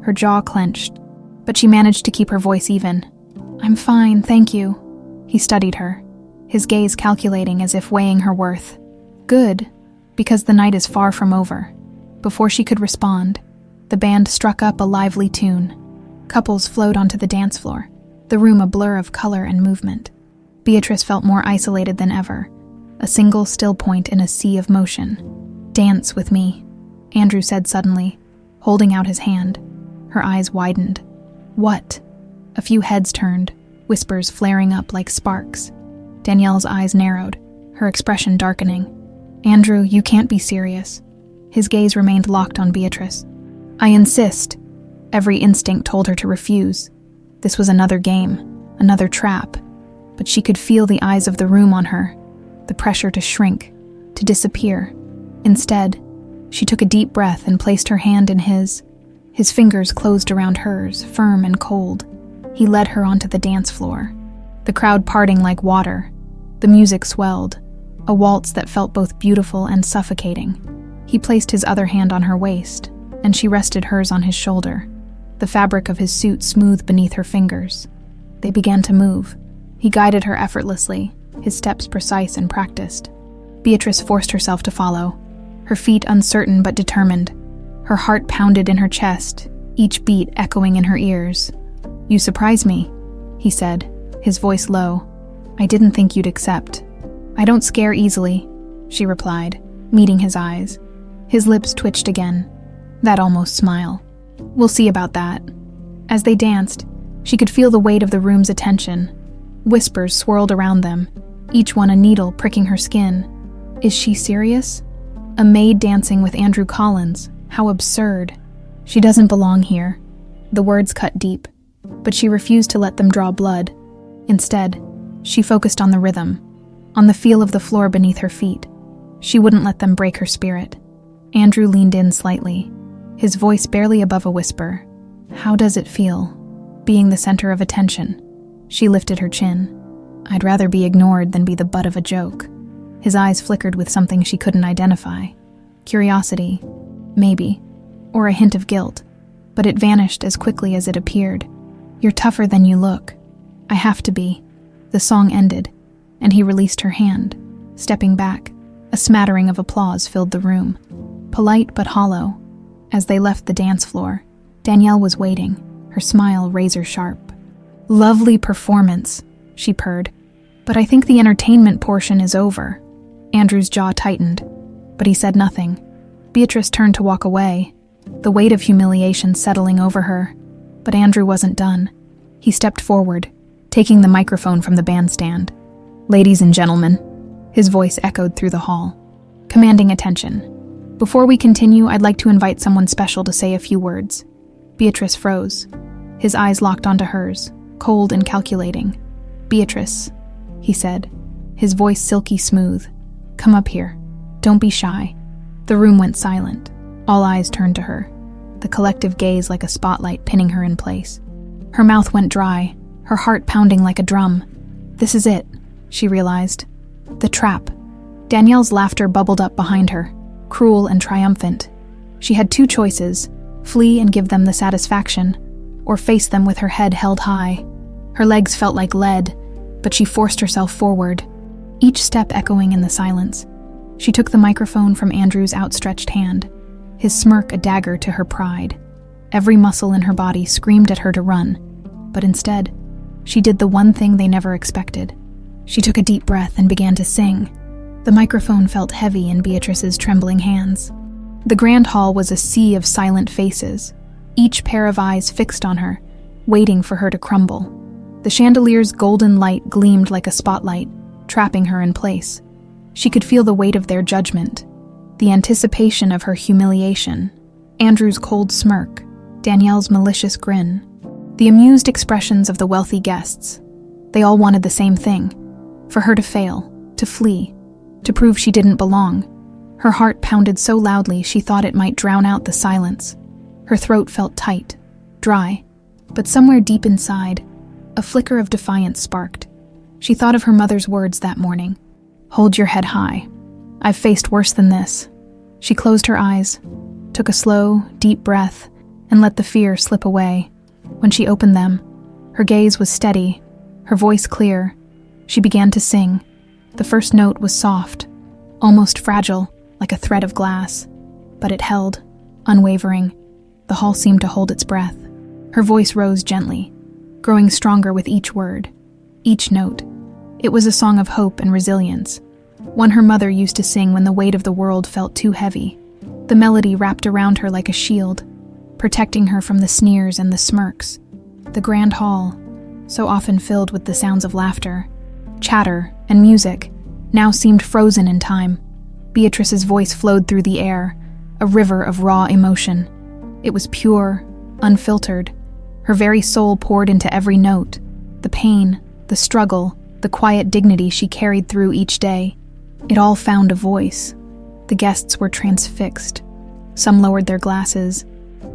Her jaw clenched, but she managed to keep her voice even. "I'm fine, thank you." He studied her, his gaze calculating as if weighing her worth. "Good, because the night is far from over." Before she could respond, the band struck up a lively tune. Couples flowed onto the dance floor, the room a blur of color and movement. Beatrice felt more isolated than ever, a single still point in a sea of motion. "Dance with me," Andrew said suddenly, holding out his hand. Her eyes widened. "What?" A few heads turned, whispers flaring up like sparks. Danielle's eyes narrowed, her expression darkening. "Andrew, you can't be serious." His gaze remained locked on Beatrice. "I insist." Every instinct told her to refuse. This was another game, another trap, but she could feel the eyes of the room on her, the pressure to shrink, to disappear. Instead, she took a deep breath and placed her hand in his. His fingers closed around hers, firm and cold. He led her onto the dance floor, the crowd parting like water. The music swelled, a waltz that felt both beautiful and suffocating. He placed his other hand on her waist, and she rested hers on his shoulder, the fabric of his suit smooth beneath her fingers. They began to move. He guided her effortlessly, his steps precise and practiced. Beatrice forced herself to follow, her feet uncertain but determined. Her heart pounded in her chest, each beat echoing in her ears. "You surprise me," he said, his voice low. "I didn't think you'd accept." "I don't scare easily," she replied, meeting his eyes. His lips twitched again, that almost smile. "We'll see about that." As they danced, she could feel the weight of the room's attention. Whispers swirled around them, each one a needle pricking her skin. Is she serious? A maid dancing with Andrew Collins. How absurd. She doesn't belong here. The words cut deep, but she refused to let them draw blood. Instead, she focused on the rhythm, on the feel of the floor beneath her feet. She wouldn't let them break her spirit. Andrew leaned in slightly, his voice barely above a whisper. "How does it feel, being the center of attention?" She lifted her chin. "I'd rather be ignored than be the butt of a joke." His eyes flickered with something she couldn't identify. Curiosity, maybe, or a hint of guilt, but it vanished as quickly as it appeared. "You're tougher than you look." "I have to be." The song ended, and he released her hand, stepping back. A smattering of applause filled the room, polite but hollow. As they left the dance floor, Danielle was waiting, her smile razor sharp. "Lovely performance," she purred, "but I think the entertainment portion is over." Andrew's jaw tightened, but he said nothing. Beatrice turned to walk away, the weight of humiliation settling over her. But Andrew wasn't done. He stepped forward, taking the microphone from the bandstand. "Ladies and gentlemen," his voice echoed through the hall, commanding attention. "Before we continue, I'd like to invite someone special to say a few words." Beatrice froze. His eyes locked onto hers, cold and calculating. "Beatrice," he said, his voice silky smooth. "Come up here. Don't be shy." The room went silent. All eyes turned to her, the collective gaze like a spotlight pinning her in place. Her mouth went dry, her heart pounding like a drum. This is it, she realized. The trap. Danielle's laughter bubbled up behind her, cruel and triumphant. She had two choices, flee and give them the satisfaction, or face them with her head held high. Her legs felt like lead, but she forced herself forward, each step echoing in the silence. She took the microphone from Andrew's outstretched hand, his smirk a dagger to her pride. Every muscle in her body screamed at her to run, but instead, she did the one thing they never expected. She took a deep breath and began to sing. The microphone felt heavy in Beatrice's trembling hands. The grand hall was a sea of silent faces, each pair of eyes fixed on her, waiting for her to crumble. The chandelier's golden light gleamed like a spotlight, trapping her in place. She could feel the weight of their judgment, the anticipation of her humiliation, Andrew's cold smirk, Danielle's malicious grin, the amused expressions of the wealthy guests. They all wanted the same thing, for her to fail, to flee, to prove she didn't belong. Her heart pounded so loudly she thought it might drown out the silence. Her throat felt tight, dry, but somewhere deep inside, a flicker of defiance sparked. She thought of her mother's words that morning. "Hold your head high. I've faced worse than this." She closed her eyes, took a slow, deep breath, and let the fear slip away. When she opened them, her gaze was steady, her voice clear. She began to sing. The first note was soft, almost fragile, like a thread of glass, but it held, unwavering. The hall seemed to hold its breath. Her voice rose gently, growing stronger with each word, each note. It was a song of hope and resilience, one her mother used to sing when the weight of the world felt too heavy. The melody wrapped around her like a shield, protecting her from the sneers and the smirks. The grand hall, so often filled with the sounds of laughter, chatter, and music, now seemed frozen in time. Beatrice's voice flowed through the air, a river of raw emotion. It was pure, unfiltered. Her very soul poured into every note, the pain, the struggle, the quiet dignity she carried through each day. It all found a voice. The guests were transfixed. Some lowered their glasses.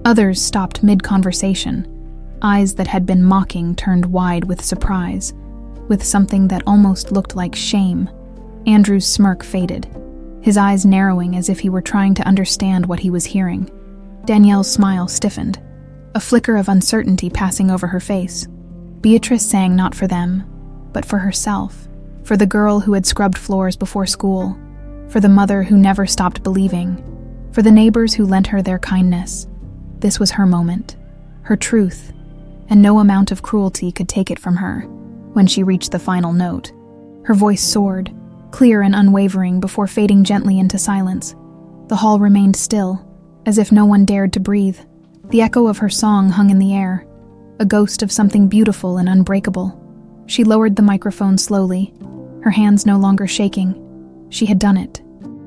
Others stopped mid-conversation. Eyes that had been mocking turned wide with surprise, with something that almost looked like shame. Andrew's smirk faded, his eyes narrowing as if he were trying to understand what he was hearing. Danielle's smile stiffened, a flicker of uncertainty passing over her face. Beatrice sang not for them, but for herself, for the girl who had scrubbed floors before school, for the mother who never stopped believing, for the neighbors who lent her their kindness. This was her moment, her truth, and no amount of cruelty could take it from her. When she reached the final note, her voice soared, clear and unwavering before fading gently into silence. The hall remained still, as if no one dared to breathe. The echo of her song hung in the air, a ghost of something beautiful and unbreakable. She lowered the microphone slowly, her hands no longer shaking. She had done it.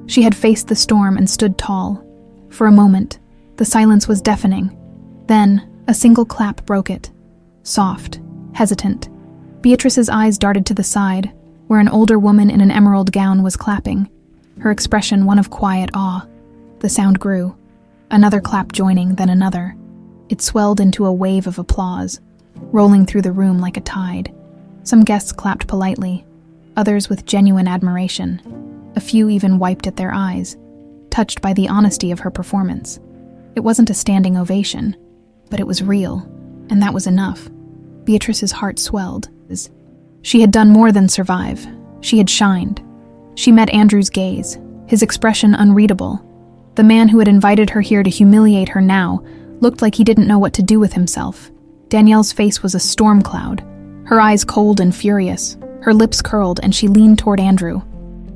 She had faced the storm and stood tall. For a moment, the silence was deafening. Then, a single clap broke it. Soft, hesitant. Beatrice's eyes darted to the side, where an older woman in an emerald gown was clapping, her expression one of quiet awe. The sound grew, another clap joining, then another. It swelled into a wave of applause, rolling through the room like a tide. Some guests clapped politely, others with genuine admiration. A few even wiped at their eyes, touched by the honesty of her performance. It wasn't a standing ovation, but it was real, and that was enough. Beatrice's heart swelled. She had done more than survive. She had shined. She met Andrew's gaze, his expression unreadable. The man who had invited her here to humiliate her now looked like he didn't know what to do with himself. Danielle's face was a storm cloud, her eyes cold and furious, her lips curled, and she leaned toward Andrew,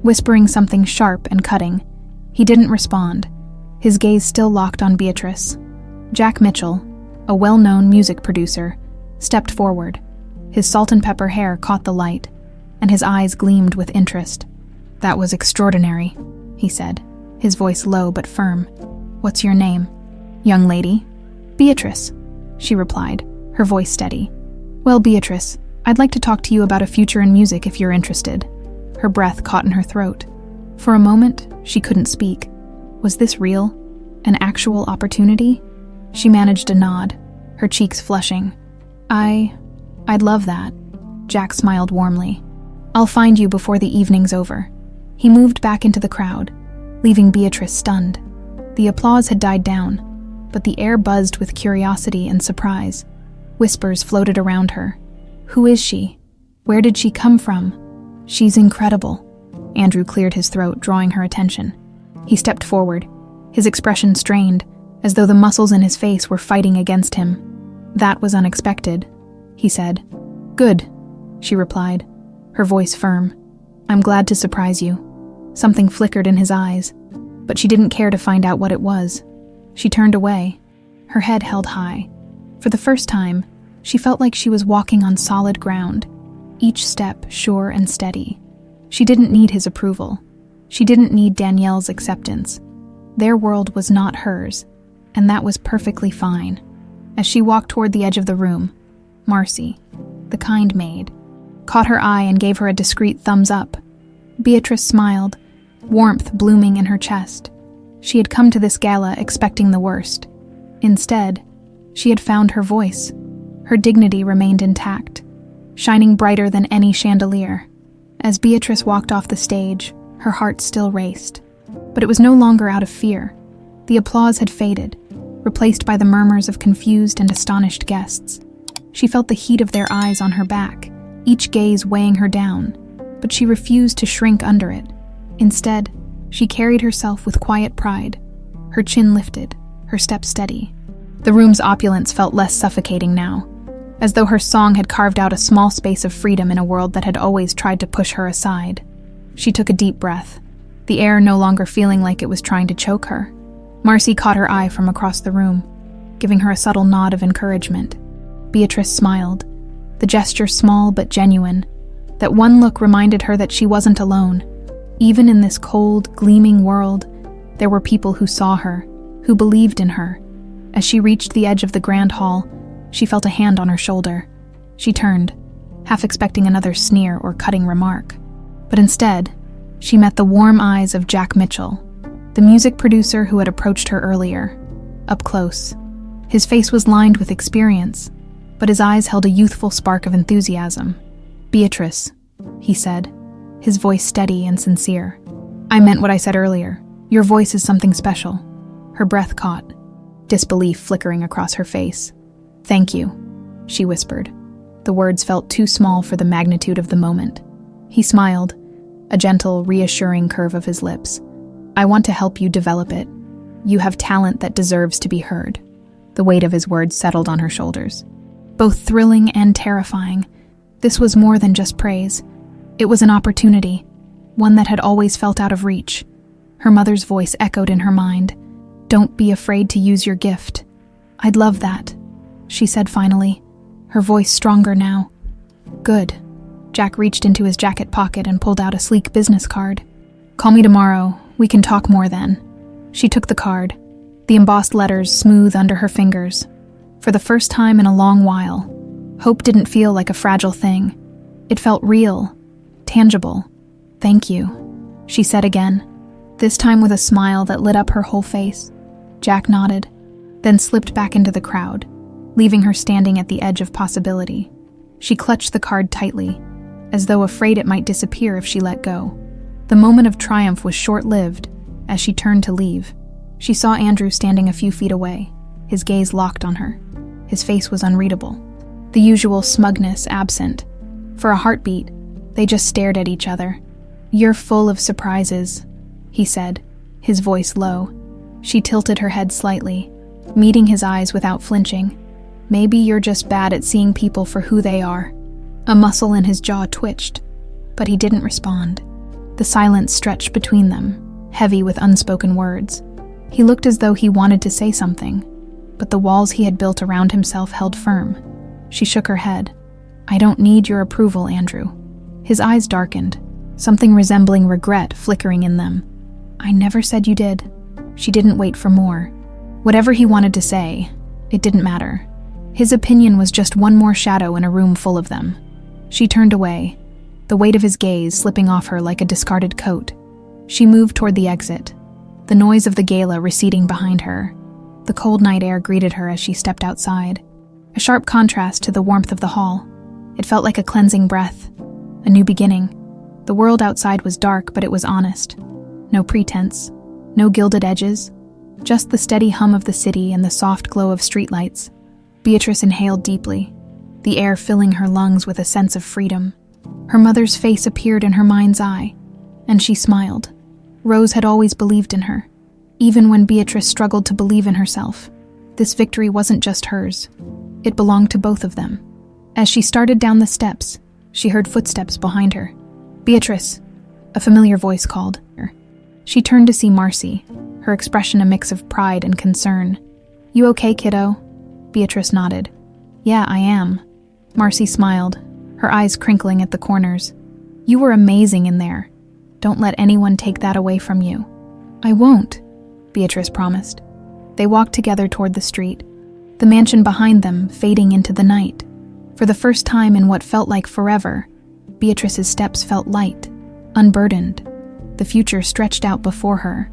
whispering something sharp and cutting. He didn't respond, his gaze still locked on Beatrice. Jack Mitchell, a well-known music producer, stepped forward. His salt and pepper hair caught the light, and his eyes gleamed with interest. "That was extraordinary," he said, his voice low but firm. "What's your name?" "Young lady." "Beatrice," she replied, her voice steady. "Well, Beatrice, I'd like to talk to you about a future in music if you're interested." Her breath caught in her throat. For a moment, she couldn't speak. Was this real? An actual opportunity? She managed a nod, her cheeks flushing. I'd love that." Jack smiled warmly. "I'll find you before the evening's over." He moved back into the crowd, leaving Beatrice stunned. The applause had died down, but the air buzzed with curiosity and surprise. Whispers floated around her. Who is she? Where did she come from? She's incredible. Andrew cleared his throat, drawing her attention. He stepped forward, his expression strained, as though the muscles in his face were fighting against him. That was unexpected, he said. Good, she replied, her voice firm. I'm glad to surprise you. Something flickered in his eyes, but she didn't care to find out what it was. She turned away, her head held high. For the first time, she felt like she was walking on solid ground, each step sure and steady. She didn't need his approval. She didn't need Danielle's acceptance. Their world was not hers, and that was perfectly fine. As she walked toward the edge of the room, Marcy, the kind maid, caught her eye and gave her a discreet thumbs up. Beatrice smiled, warmth blooming in her chest. She had come to this gala expecting the worst. Instead, she had found her voice. Her dignity remained intact, shining brighter than any chandelier. As Beatrice walked off the stage, her heart still raced. But it was no longer out of fear. The applause had faded, replaced by the murmurs of confused and astonished guests. She felt the heat of their eyes on her back, each gaze weighing her down, but she refused to shrink under it. Instead, she carried herself with quiet pride, her chin lifted, her step steady. The room's opulence felt less suffocating now, as though her song had carved out a small space of freedom in a world that had always tried to push her aside. She took a deep breath, the air no longer feeling like it was trying to choke her. Marcy caught her eye from across the room, giving her a subtle nod of encouragement. Beatrice smiled, the gesture small but genuine. That one look reminded her that she wasn't alone. Even in this cold, gleaming world, there were people who saw her, who believed in her. As she reached the edge of the grand hall, she felt a hand on her shoulder. She turned, half expecting another sneer or cutting remark. But instead, she met the warm eyes of Jack Mitchell, the music producer who had approached her earlier. Up close, his face was lined with experience, but his eyes held a youthful spark of enthusiasm. Beatrice, he said, his voice steady and sincere. I meant what I said earlier. Your voice is something special. Her breath caught, disbelief flickering across her face. Thank you, she whispered. The words felt too small for the magnitude of the moment. He smiled, a gentle, reassuring curve of his lips. I want to help you develop it. You have talent that deserves to be heard. The weight of his words settled on her shoulders. Both thrilling and terrifying, this was more than just praise. It was an opportunity, one that had always felt out of reach. Her mother's voice echoed in her mind. Don't be afraid to use your gift. I'd love that, she said finally, her voice stronger now. Good. Jack reached into his jacket pocket and pulled out a sleek business card. Call me tomorrow. We can talk more then. She took the card, the embossed letters smooth under her fingers. For the first time in a long while, hope didn't feel like a fragile thing. It felt real, tangible. Thank you, she said again, this time with a smile that lit up her whole face. Jack nodded, then slipped back into the crowd, leaving her standing at the edge of possibility. She clutched the card tightly, as though afraid it might disappear if she let go. The moment of triumph was short-lived. As she turned to leave, she saw Andrew standing a few feet away, his gaze locked on her. His face was unreadable, the usual smugness absent. For a heartbeat, they just stared at each other. You're full of surprises, he said, his voice low. She tilted her head slightly, meeting his eyes without flinching. Maybe you're just bad at seeing people for who they are. A muscle in his jaw twitched, but he didn't respond. The silence stretched between them, heavy with unspoken words. He looked as though he wanted to say something, but the walls he had built around himself held firm. She shook her head. I don't need your approval, Andrew. His eyes darkened, something resembling regret flickering in them. I never said you did. She didn't wait for more. Whatever he wanted to say, it didn't matter. His opinion was just one more shadow in a room full of them. She turned away, the weight of his gaze slipping off her like a discarded coat. She moved toward the exit, the noise of the gala receding behind her. The cold night air greeted her as she stepped outside, a sharp contrast to the warmth of the hall. It felt like a cleansing breath, a new beginning. The world outside was dark, but it was honest. No pretense, no gilded edges, just the steady hum of the city and the soft glow of streetlights. Beatrice inhaled deeply, the air filling her lungs with a sense of freedom. Her mother's face appeared in her mind's eye, and she smiled. Rose had always believed in her, even when Beatrice struggled to believe in herself. This victory wasn't just hers. It belonged to both of them. As she started down the steps, she heard footsteps behind her. "Beatrice," a familiar voice called her. She turned to see Marcy, her expression a mix of pride and concern. "You okay, kiddo?" Beatrice nodded. "Yeah, I am." Marcy smiled, her eyes crinkling at the corners. "You were amazing in there. Don't let anyone take that away from you." "I won't," Beatrice promised. They walked together toward the street, the mansion behind them fading into the night. For the first time in what felt like forever, Beatrice's steps felt light, unburdened. The future stretched out before her,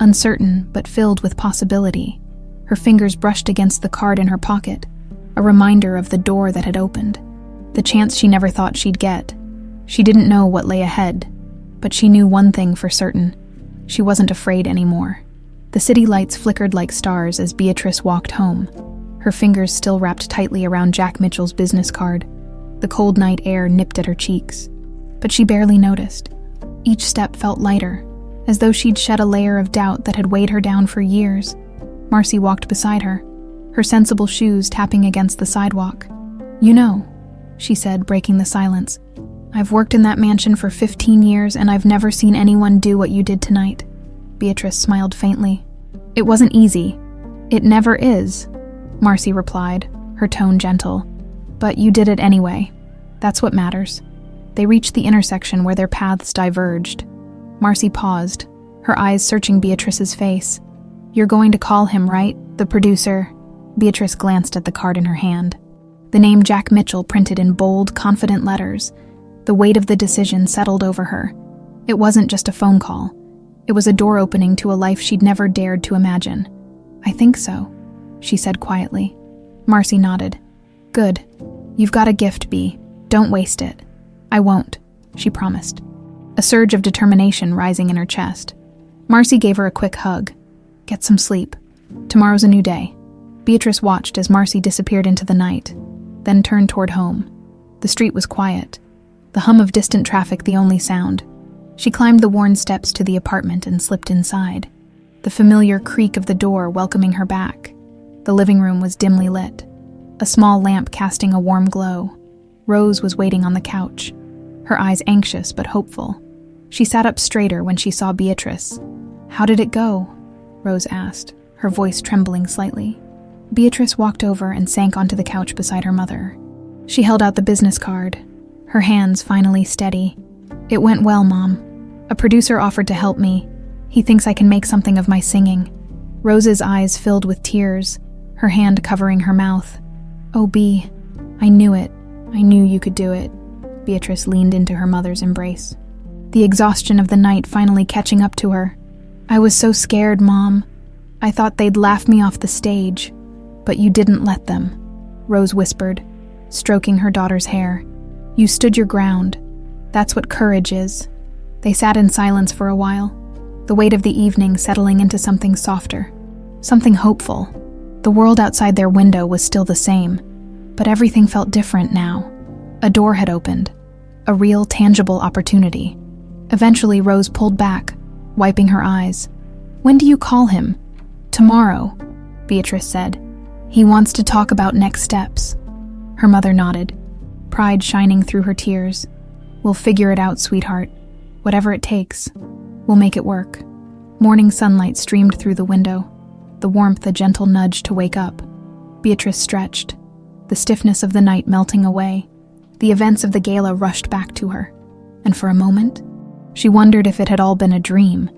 uncertain but filled with possibility. Her fingers brushed against the card in her pocket, a reminder of the door that had opened, the chance she never thought she'd get. She didn't know what lay ahead, but she knew one thing for certain: she wasn't afraid anymore. The city lights flickered like stars as Beatrice walked home, her fingers still wrapped tightly around Jack Mitchell's business card. The cold night air nipped at her cheeks, but she barely noticed. Each step felt lighter, as though she'd shed a layer of doubt that had weighed her down for years. Marcy walked beside her, her sensible shoes tapping against the sidewalk. "You know," she said, breaking the silence, "I've worked in that mansion for 15 years and I've never seen anyone do what you did tonight." Beatrice smiled faintly. "It wasn't easy. It never is," Marcy replied, her tone gentle. "But you did it anyway. That's what matters." They reached the intersection where their paths diverged. Marcy paused, her eyes searching Beatrice's face. "You're going to call him, right? The producer?" Beatrice glanced at the card in her hand. The name Jack Mitchell printed in bold, confident letters. The weight of the decision settled over her. It wasn't just a phone call. It was a door opening to a life she'd never dared to imagine. "I think so," she said quietly. Marcy nodded. "Good. You've got a gift, Bea. Don't waste it." "I won't," she promised, a surge of determination rising in her chest. Marcy gave her a quick hug. "Get some sleep. Tomorrow's a new day." Beatrice watched as Marcy disappeared into the night, then turned toward home. The street was quiet, the hum of distant traffic the only sound. She climbed the worn steps to the apartment and slipped inside, the familiar creak of the door welcoming her back. The living room was dimly lit, a small lamp casting a warm glow. Rose was waiting on the couch, her eyes anxious but hopeful. She sat up straighter when she saw Beatrice. "How did it go?" Rose asked, her voice trembling slightly. Beatrice walked over and sank onto the couch beside her mother. She held out the business card, her hands finally steady. "It went well, Mom. A producer offered to help me. He thinks I can make something of my singing." Rose's eyes filled with tears, her hand covering her mouth. "Oh, Bea, I knew it. I knew you could do it." Beatrice leaned into her mother's embrace, the exhaustion of the night finally catching up to her. "I was so scared, Mom. I thought they'd laugh me off the stage, but you didn't let them," Rose whispered, stroking her daughter's hair. "You stood your ground. That's what courage is." They sat in silence for a while, the weight of the evening settling into something softer, something hopeful. The world outside their window was still the same, but everything felt different now. A door had opened, a real, tangible opportunity. Eventually, Rose pulled back, wiping her eyes. "When do you call him?" "Tomorrow," Beatrice said. "He wants to talk about next steps." Her mother nodded, pride shining through her tears. "We'll figure it out, sweetheart. Whatever it takes, we'll make it work." Morning sunlight streamed through the window, the warmth a gentle nudge to wake up. Beatrice stretched, the stiffness of the night melting away. The events of the gala rushed back to her, and for a moment, she wondered if it had all been a dream.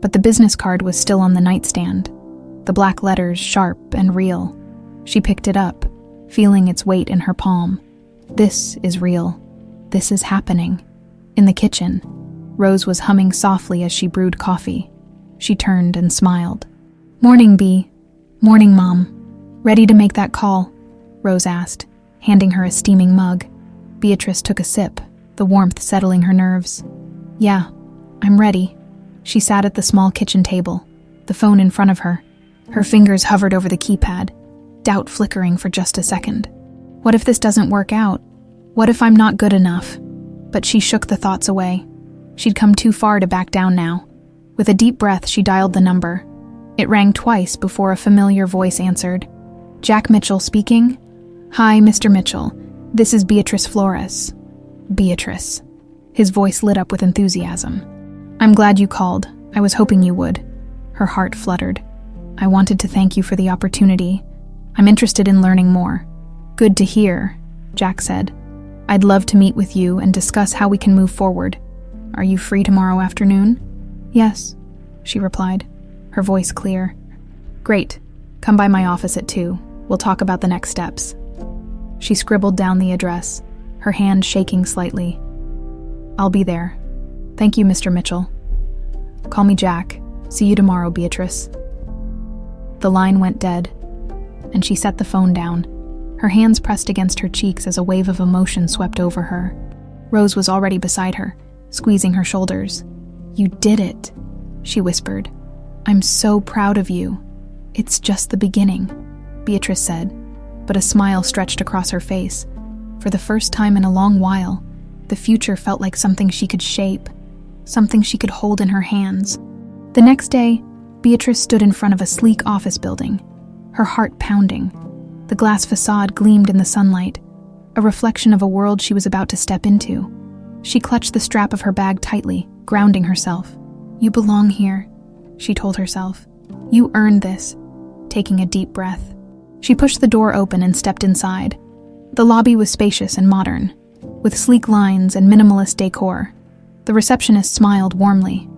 But the business card was still on the nightstand, the black letters sharp and real. She picked it up, feeling its weight in her palm. This is real. This is happening. In the kitchen, Rose was humming softly as she brewed coffee. She turned and smiled. "Morning, Bea." "Morning, Mom." "Ready to make that call?" Rose asked, handing her a steaming mug. Beatrice took a sip, the warmth settling her nerves. "Yeah, I'm ready." She sat at the small kitchen table, the phone in front of her. Her fingers hovered over the keypad. doubt flickering for just a second. What if this doesn't work out? What if I'm not good enough? But she shook the thoughts away. She'd come too far to back down now. With a deep breath, she dialed the number. It rang twice before a familiar voice answered. Jack Mitchell speaking? Hi, Mr. Mitchell. This is Beatrice Flores. Beatrice. His voice lit up with enthusiasm. I'm glad you called. I was hoping you would. Her heart fluttered. I wanted to thank you for the opportunity. I'm interested in learning more. Good to hear, Jack said. I'd love to meet with you and discuss how we can move forward. Are you free tomorrow afternoon? Yes, she replied, her voice clear. Great. Come by my office at 2. We'll talk about the next steps. She scribbled down the address, her hand shaking slightly. I'll be there. Thank you, Mr. Mitchell. Call me Jack. See you tomorrow, Beatrice. The line went dead, and she set the phone down, her hands pressed against her cheeks as a wave of emotion swept over her. Rose was already beside her, squeezing her shoulders. You did it, she whispered. I'm so proud of you. It's just the beginning, Beatrice said, but a smile stretched across her face. For the first time in a long while, the future felt like something she could shape, something she could hold in her hands. The next day, Beatrice stood in front of a sleek office building, her heart pounding. The glass facade gleamed in the sunlight, a reflection of a world she was about to step into. She clutched the strap of her bag tightly, grounding herself. You belong here, she told herself. You earned this, taking a deep breath. She pushed the door open and stepped inside. The lobby was spacious and modern, with sleek lines and minimalist decor. The receptionist smiled warmly.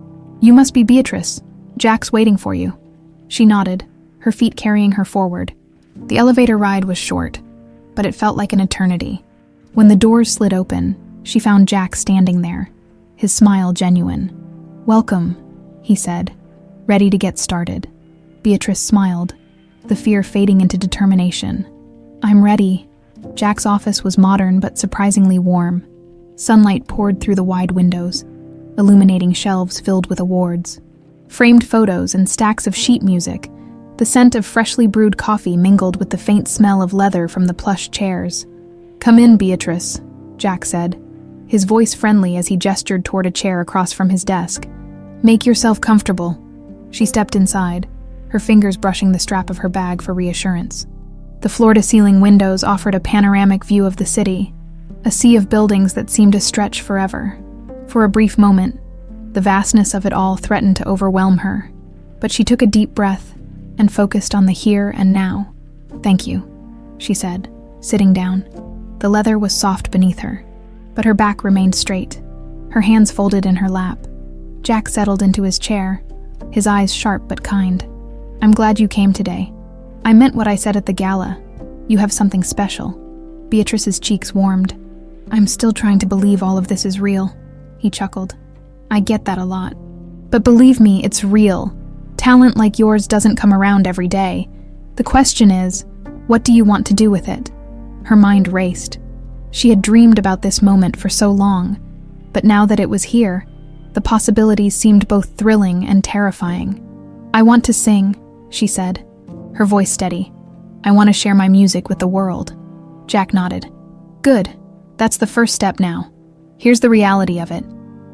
You must be Beatrice. Jack's waiting for you. She nodded, her feet carrying her forward. The elevator ride was short, but it felt like an eternity. When the doors slid open, she found Jack standing there, his smile genuine. Welcome, he said, ready to get started. Beatrice smiled, the fear fading into determination. I'm ready. Jack's office was modern but surprisingly warm. Sunlight poured through the wide windows, illuminating shelves filled with awards. Framed photos and stacks of sheet music, the scent of freshly brewed coffee mingled with the faint smell of leather from the plush chairs. Come in, Beatrice, Jack said, his voice friendly as he gestured toward a chair across from his desk. Make yourself comfortable. She stepped inside, her fingers brushing the strap of her bag for reassurance. The floor-to-ceiling windows offered a panoramic view of the city, a sea of buildings that seemed to stretch forever. For a brief moment, the vastness of it all threatened to overwhelm her, but she took a deep breath and focused on the here and now. Thank you, she said, sitting down. The leather was soft beneath her, but her back remained straight, her hands folded in her lap. Jack settled into his chair, his eyes sharp but kind. I'm glad you came today. I meant what I said at the gala. You have something special. Beatrice's cheeks warmed. I'm still trying to believe all of this is real, he chuckled. I get that a lot. But believe me, it's real. Talent like yours doesn't come around every day. The question is, what do you want to do with it? Her mind raced. She had dreamed about this moment for so long, but now that it was here, the possibilities seemed both thrilling and terrifying. I want to sing, she said, her voice steady. I want to share my music with the world. Jack nodded. Good. That's the first step now. Here's the reality of it.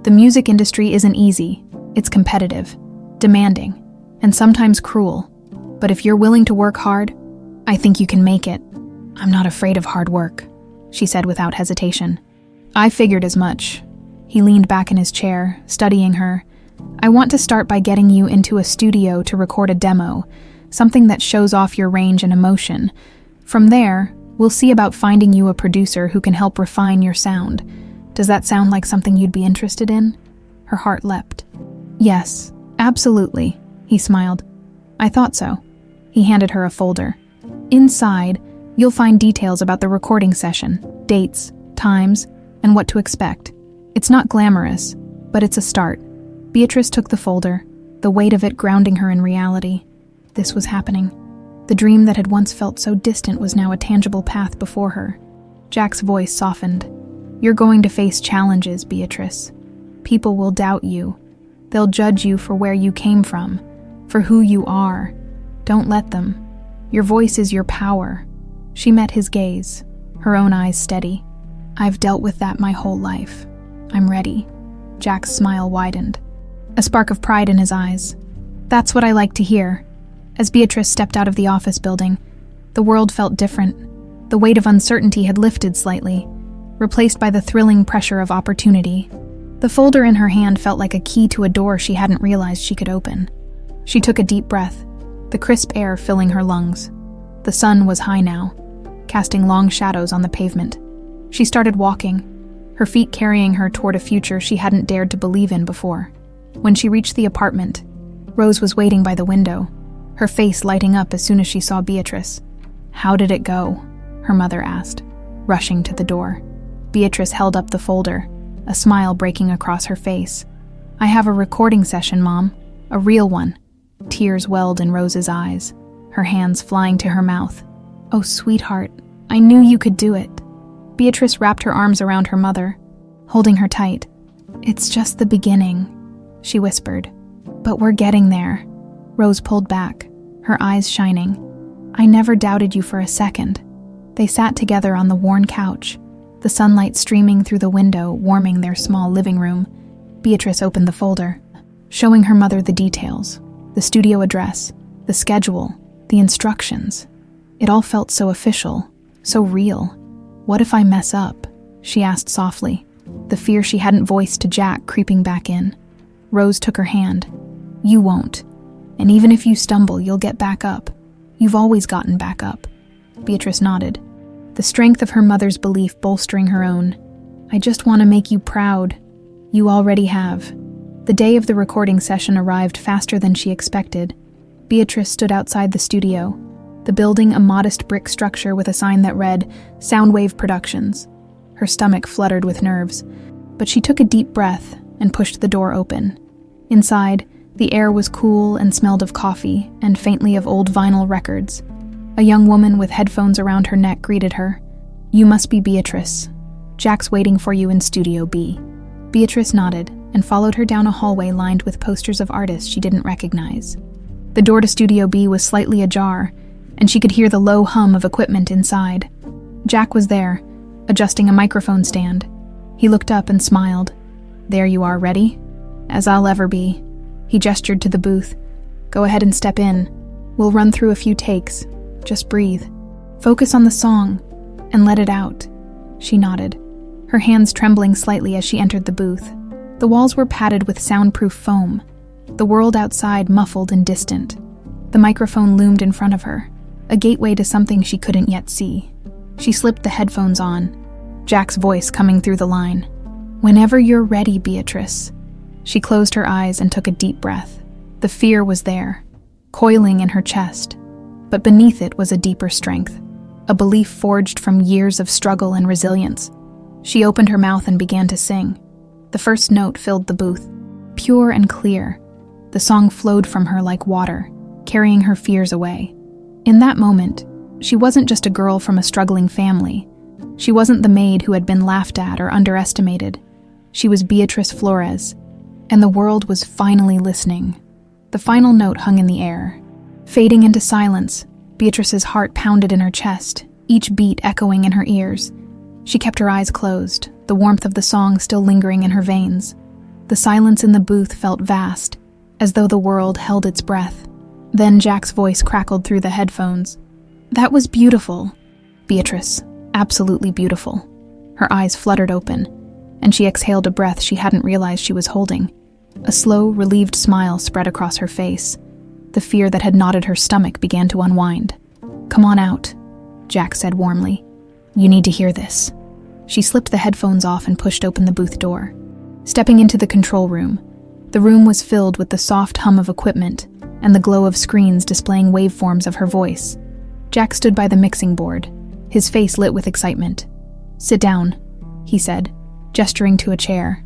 The music industry isn't easy. It's competitive, demanding, and sometimes cruel. But if you're willing to work hard, I think you can make it. I'm not afraid of hard work, she said without hesitation. I figured as much. He leaned back in his chair, studying her. I want to start by getting you into a studio to record a demo, something that shows off your range and emotion. From there, we'll see about finding you a producer who can help refine your sound. Does that sound like something you'd be interested in? Her heart leapt. Yes, absolutely, he smiled. I thought so. He handed her a folder. Inside, you'll find details about the recording session, dates, times, and what to expect. It's not glamorous, but it's a start. Beatrice took the folder, the weight of it grounding her in reality. This was happening. The dream that had once felt so distant was now a tangible path before her. Jack's voice softened. You're going to face challenges, Beatrice. People will doubt you. They'll judge you for where you came from, for who you are. Don't let them. Your voice is your power." She met his gaze, her own eyes steady. "I've dealt with that my whole life. I'm ready." Jack's smile widened, a spark of pride in his eyes. "That's what I like to hear." As Beatrice stepped out of the office building, the world felt different. The weight of uncertainty had lifted slightly, replaced by the thrilling pressure of opportunity. The folder in her hand felt like a key to a door she hadn't realized she could open. She took a deep breath, the crisp air filling her lungs. The sun was high now, casting long shadows on the pavement. She started walking, her feet carrying her toward a future she hadn't dared to believe in before. When she reached the apartment, Rose was waiting by the window, her face lighting up as soon as she saw Beatrice. "How did it go?" her mother asked, rushing to the door. Beatrice held up the folder, a smile breaking across her face. "I have a recording session, Mom. A real one." Tears welled in Rose's eyes, her hands flying to her mouth. "Oh, sweetheart, I knew you could do it." Beatrice wrapped her arms around her mother, holding her tight. "It's just the beginning," she whispered. "But we're getting there." Rose pulled back, her eyes shining. "I never doubted you for a second." They sat together on the worn couch, the sunlight streaming through the window, warming their small living room. Beatrice opened the folder, showing her mother the details, the studio address, the schedule, the instructions. It all felt so official, so real. "What if I mess up?" she asked softly, the fear she hadn't voiced to Jack creeping back in. Rose took her hand. "You won't. And even if you stumble, you'll get back up. You've always gotten back up." Beatrice nodded, the strength of her mother's belief bolstering her own. "I just want to make you proud. You already have." The day of the recording session arrived faster than she expected. Beatrice stood outside the studio, the building a modest brick structure with a sign that read, "Soundwave Productions." Her stomach fluttered with nerves, but she took a deep breath and pushed the door open. Inside, the air was cool and smelled of coffee and faintly of old vinyl records. A young woman with headphones around her neck greeted her. "You must be Beatrice. Jack's waiting for you in Studio B." Beatrice nodded and followed her down a hallway lined with posters of artists she didn't recognize. The door to Studio B was slightly ajar, and she could hear the low hum of equipment inside. Jack was there, adjusting a microphone stand. He looked up and smiled. "There you are, ready?" "As I'll ever be." He gestured to the booth. "Go ahead and step in. We'll run through a few takes. Just breathe. Focus on the song, and let it out." She nodded, her hands trembling slightly as she entered the booth. The walls were padded with soundproof foam, the world outside muffled and distant. The microphone loomed in front of her, a gateway to something she couldn't yet see. She slipped the headphones on, Jack's voice coming through the line. "Whenever you're ready, Beatrice." She closed her eyes and took a deep breath. The fear was there, coiling in her chest, but beneath it was a deeper strength, a belief forged from years of struggle and resilience. She opened her mouth and began to sing. The first note filled the booth, pure and clear. The song flowed from her like water, carrying her fears away. In that moment, she wasn't just a girl from a struggling family. She wasn't the maid who had been laughed at or underestimated. She was Beatrice Flores, and the world was finally listening. The final note hung in the air. Fading into silence, Beatrice's heart pounded in her chest, each beat echoing in her ears. She kept her eyes closed, the warmth of the song still lingering in her veins. The silence in the booth felt vast, as though the world held its breath. Then Jack's voice crackled through the headphones. "That was beautiful, Beatrice, absolutely beautiful." Her eyes fluttered open, and she exhaled a breath she hadn't realized she was holding. A slow, relieved smile spread across her face. The fear that had knotted her stomach began to unwind. "Come on out," Jack said warmly. "You need to hear this." She slipped the headphones off and pushed open the booth door. Stepping into the control room, the room was filled with the soft hum of equipment and the glow of screens displaying waveforms of her voice. Jack stood by the mixing board, his face lit with excitement. "Sit down," he said, gesturing to a chair.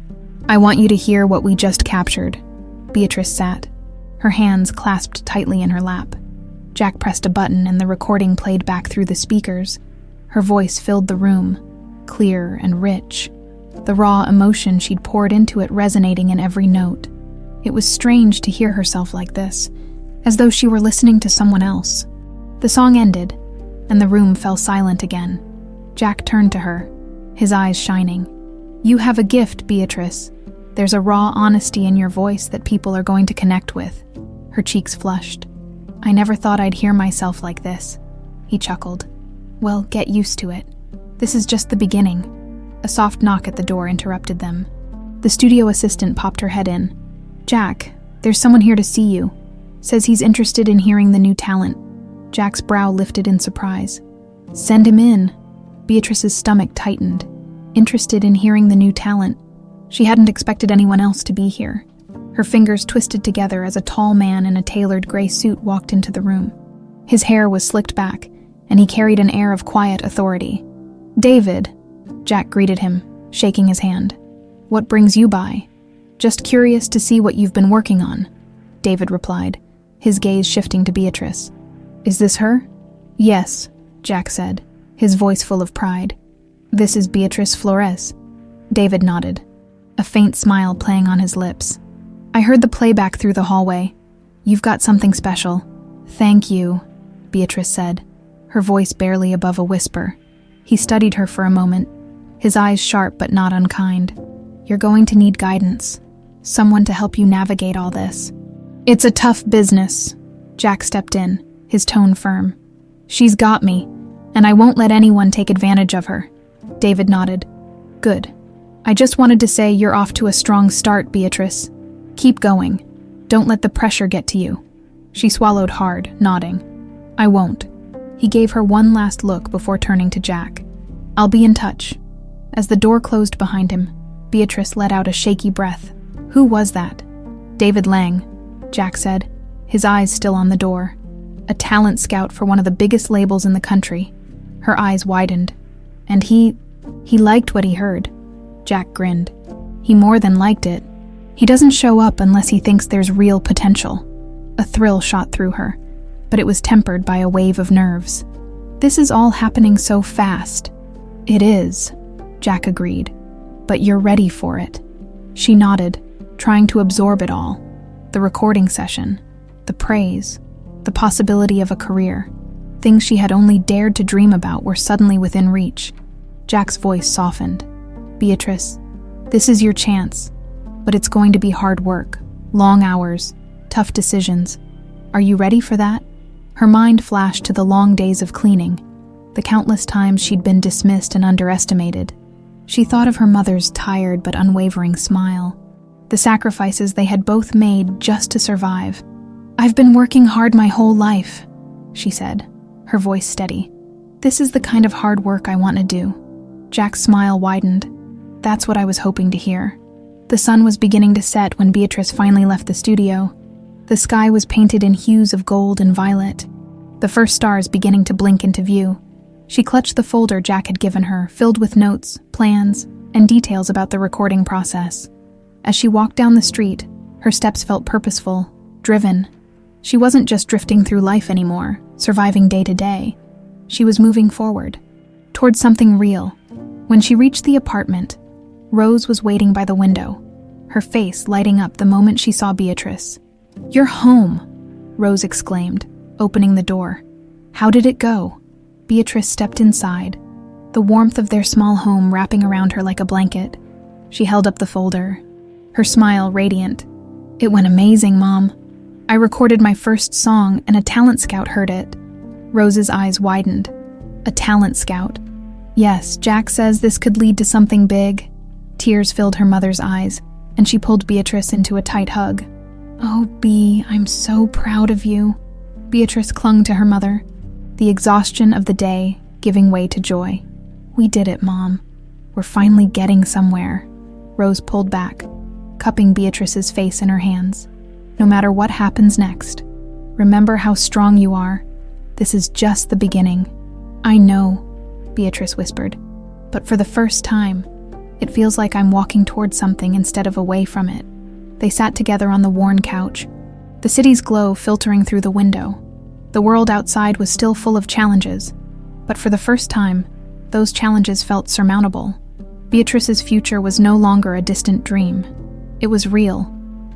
"I want you to hear what we just captured." Beatrice sat, her hands clasped tightly in her lap. Jack pressed a button and the recording played back through the speakers. Her voice filled the room, clear and rich, the raw emotion she'd poured into it resonating in every note. It was strange to hear herself like this, as though she were listening to someone else. The song ended, and the room fell silent again. Jack turned to her, his eyes shining. "You have a gift, Beatrice. There's a raw honesty in your voice that people are going to connect with." Her cheeks flushed. "I never thought I'd hear myself like this." He chuckled. "Well, get used to it. This is just the beginning." A soft knock at the door interrupted them. The studio assistant popped her head in. "Jack, there's someone here to see you. Says he's interested in hearing the new talent." Jack's brow lifted in surprise. "Send him in." Beatrice's stomach tightened. Interested in hearing the new talent. She hadn't expected anyone else to be here. Her fingers twisted together as a tall man in a tailored gray suit walked into the room. His hair was slicked back, and he carried an air of quiet authority. "David," Jack greeted him, shaking his hand. "What brings you by?" "Just curious to see what you've been working on," David replied, his gaze shifting to Beatrice. "Is this her?" "Yes," Jack said, his voice full of pride. "This is Beatrice Flores." David nodded, a faint smile playing on his lips. "I heard the playback through the hallway. You've got something special." "Thank you," Beatrice said, her voice barely above a whisper. He studied her for a moment, his eyes sharp but not unkind. "You're going to need guidance. Someone to help you navigate all this." "It's a tough business," Jack stepped in, his tone firm. "She's got me, and I won't let anyone take advantage of her." David nodded. "Good. I just wanted to say you're off to a strong start, Beatrice. Keep going. Don't let the pressure get to you." She swallowed hard, nodding. "I won't." He gave her one last look before turning to Jack. "I'll be in touch." As the door closed behind him, Beatrice let out a shaky breath. "Who was that?" "David Lang," Jack said, his eyes still on the door. "A talent scout for one of the biggest labels in the country." Her eyes widened. "And he liked what he heard." Jack grinned. "He more than liked it. He doesn't show up unless he thinks there's real potential." A thrill shot through her, but it was tempered by a wave of nerves. "This is all happening so fast." "It is," Jack agreed. "But you're ready for it." She nodded, trying to absorb it all. The recording session, the praise, the possibility of a career. Things she had only dared to dream about were suddenly within reach. Jack's voice softened. "Beatrice, this is your chance, but it's going to be hard work, long hours, tough decisions. Are you ready for that?" Her mind flashed to the long days of cleaning, the countless times she'd been dismissed and underestimated. She thought of her mother's tired but unwavering smile, the sacrifices they had both made just to survive. "I've been working hard my whole life," she said, her voice steady. "This is the kind of hard work I want to do." Jack's smile widened. "That's what I was hoping to hear." The sun was beginning to set when Beatrice finally left the studio. The sky was painted in hues of gold and violet, the first stars beginning to blink into view. She clutched the folder Jack had given her, filled with notes, plans, and details about the recording process. As she walked down the street, her steps felt purposeful, driven. She wasn't just drifting through life anymore, surviving day to day. She was moving forward, towards something real. When she reached the apartment, Rose was waiting by the window, her face lighting up the moment she saw Beatrice. "You're home," Rose exclaimed, opening the door. "How did it go?" Beatrice stepped inside, the warmth of their small home wrapping around her like a blanket. She held up the folder, her smile radiant. "It went amazing, Mom. I recorded my first song and a talent scout heard it." Rose's eyes widened. "A talent scout?" "Yes, Jack says this could lead to something big." Tears filled her mother's eyes, and she pulled Beatrice into a tight hug. "Oh, Bea, I'm so proud of you." Beatrice clung to her mother, the exhaustion of the day giving way to joy. "We did it, Mom. We're finally getting somewhere." Rose pulled back, cupping Beatrice's face in her hands. "No matter what happens next, remember how strong you are. This is just the beginning." "I know," Beatrice whispered, "but for the first time, it feels like I'm walking towards something instead of away from it." They sat together on the worn couch, the city's glow filtering through the window. The world outside was still full of challenges, but for the first time, those challenges felt surmountable. Beatrice's future was no longer a distant dream. It was real,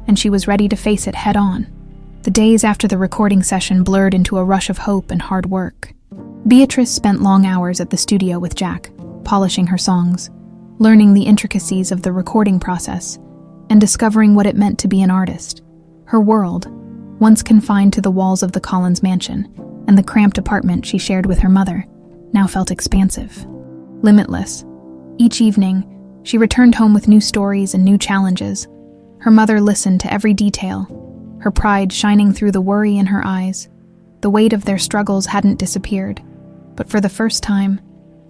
and she was ready to face it head-on. The days after the recording session blurred into a rush of hope and hard work. Beatrice spent long hours at the studio with Jack, polishing her songs, learning the intricacies of the recording process, and discovering what it meant to be an artist. Her world, once confined to the walls of the Collins mansion and the cramped apartment she shared with her mother, now felt expansive, limitless. Each evening, she returned home with new stories and new challenges. Her mother listened to every detail, her pride shining through the worry in her eyes. The weight of their struggles hadn't disappeared, but for the first time,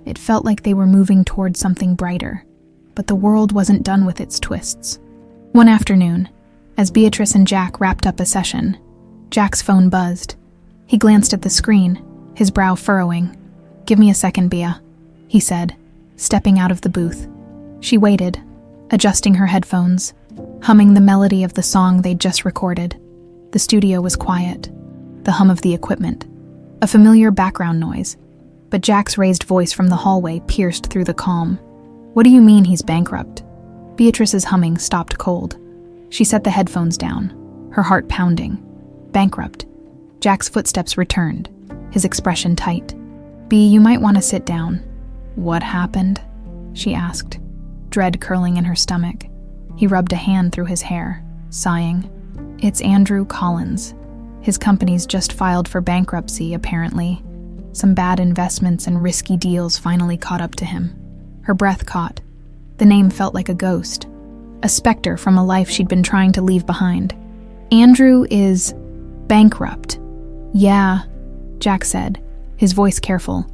it felt like they were moving towards something brighter. But the world wasn't done with its twists. One afternoon, as Beatrice and Jack wrapped up a session, Jack's phone buzzed. He glanced at the screen, his brow furrowing. "Give me a second, Bea," he said, stepping out of the booth. She waited, adjusting her headphones, humming the melody of the song they'd just recorded. The studio was quiet, the hum of the equipment, a familiar background noise, but Jack's raised voice from the hallway pierced through the calm. "What do you mean he's bankrupt?" Beatrice's humming stopped cold. She set the headphones down, her heart pounding. Bankrupt. Jack's footsteps returned, his expression tight. "Bea, you might want to sit down." "What happened?" she asked, dread curling in her stomach. He rubbed a hand through his hair, sighing. "It's Andrew Collins. His company's just filed for bankruptcy, apparently. Some bad investments and risky deals finally caught up to him." Her breath caught. The name felt like a ghost, a specter from a life she'd been trying to leave behind. "Andrew is bankrupt." "Yeah," Jack said, his voice careful.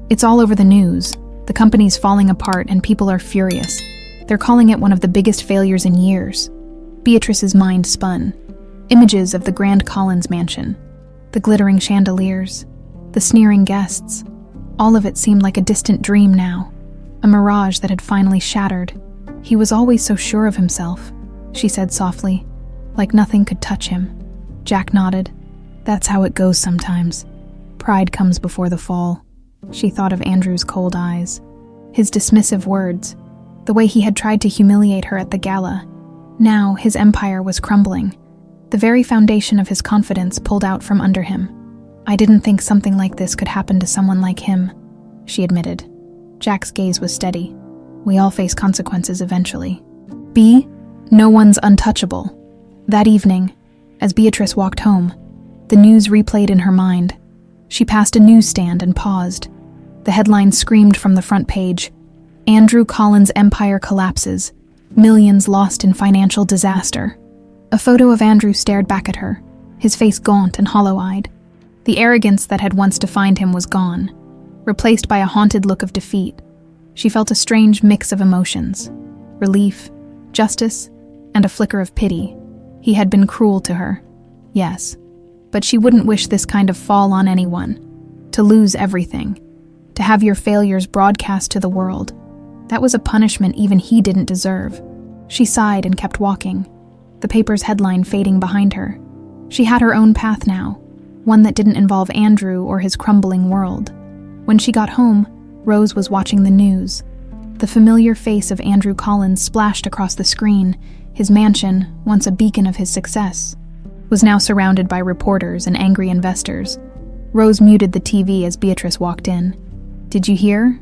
"It's all over the news. The company's falling apart and people are furious. They're calling it one of the biggest failures in years." Beatrice's mind spun. Images of the grand Collins mansion, the glittering chandeliers, the sneering guests. All of it seemed like a distant dream now, a mirage that had finally shattered. "He was always so sure of himself," she said softly, like nothing could touch him. Jack nodded. "That's how it goes sometimes. Pride comes before the fall." She thought of Andrew's cold eyes, his dismissive words, the way he had tried to humiliate her at the gala. Now his empire was crumbling, the very foundation of his confidence pulled out from under him. "I didn't think something like this could happen to someone like him," she admitted. Jack's gaze was steady. "We all face consequences eventually." "Bea, no one's untouchable." That evening, as Beatrice walked home, the news replayed in her mind. She passed a newsstand and paused. The headline screamed from the front page, "Andrew Collins' empire collapses. Millions lost in financial disaster." A photo of Andrew stared back at her, his face gaunt and hollow-eyed. The arrogance that had once defined him was gone, replaced by a haunted look of defeat. She felt a strange mix of emotions: relief, justice, and a flicker of pity. He had been cruel to her, yes, but she wouldn't wish this kind of fall on anyone. To lose everything, to have your failures broadcast to the world, that was a punishment even he didn't deserve. She sighed and kept walking, the paper's headline fading behind her. She had her own path now, one that didn't involve Andrew or his crumbling world. When she got home, Rose was watching the news. The familiar face of Andrew Collins splashed across the screen. His mansion, once a beacon of his success, was now surrounded by reporters and angry investors. Rose muted the TV as Beatrice walked in. "Did you hear?"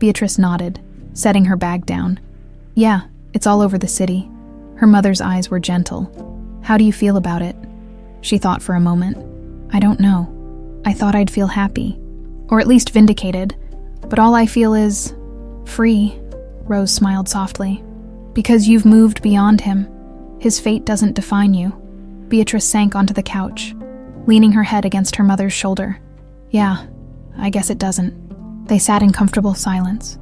Beatrice nodded, setting her bag down. "Yeah, it's all over the city." Her mother's eyes were gentle. "How do you feel about it?" She thought for a moment. "I don't know. I thought I'd feel happy, or at least vindicated, but all I feel is free." Rose smiled softly. "Because you've moved beyond him. His fate doesn't define you." Beatrice sank onto the couch, leaning her head against her mother's shoulder. "Yeah, I guess it doesn't." They sat in comfortable silence,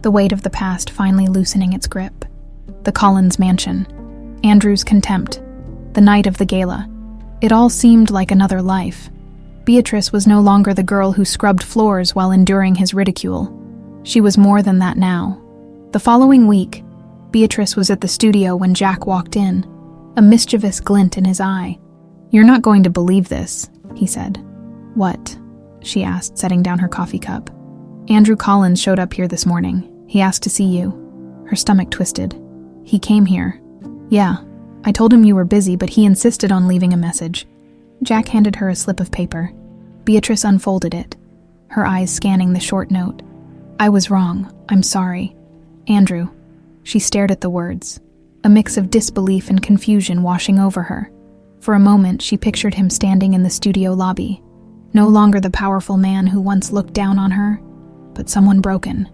the weight of the past finally loosening its grip. The Collins mansion, Andrew's contempt, the night of the gala. It all seemed like another life. Beatrice was no longer the girl who scrubbed floors while enduring his ridicule. She was more than that now. The following week, Beatrice was at the studio when Jack walked in, a mischievous glint in his eye. "You're not going to believe this," he said. "What?" she asked, setting down her coffee cup. "Andrew Collins showed up here this morning. He asked to see you." Her stomach twisted. "He came here?" "Yeah. I told him you were busy, but he insisted on leaving a message." Jack handed her a slip of paper. Beatrice unfolded it, her eyes scanning the short note. "I was wrong. I'm sorry. Andrew." She stared at the words, a mix of disbelief and confusion washing over her. For a moment, she pictured him standing in the studio lobby, no longer the powerful man who once looked down on her, but someone broken,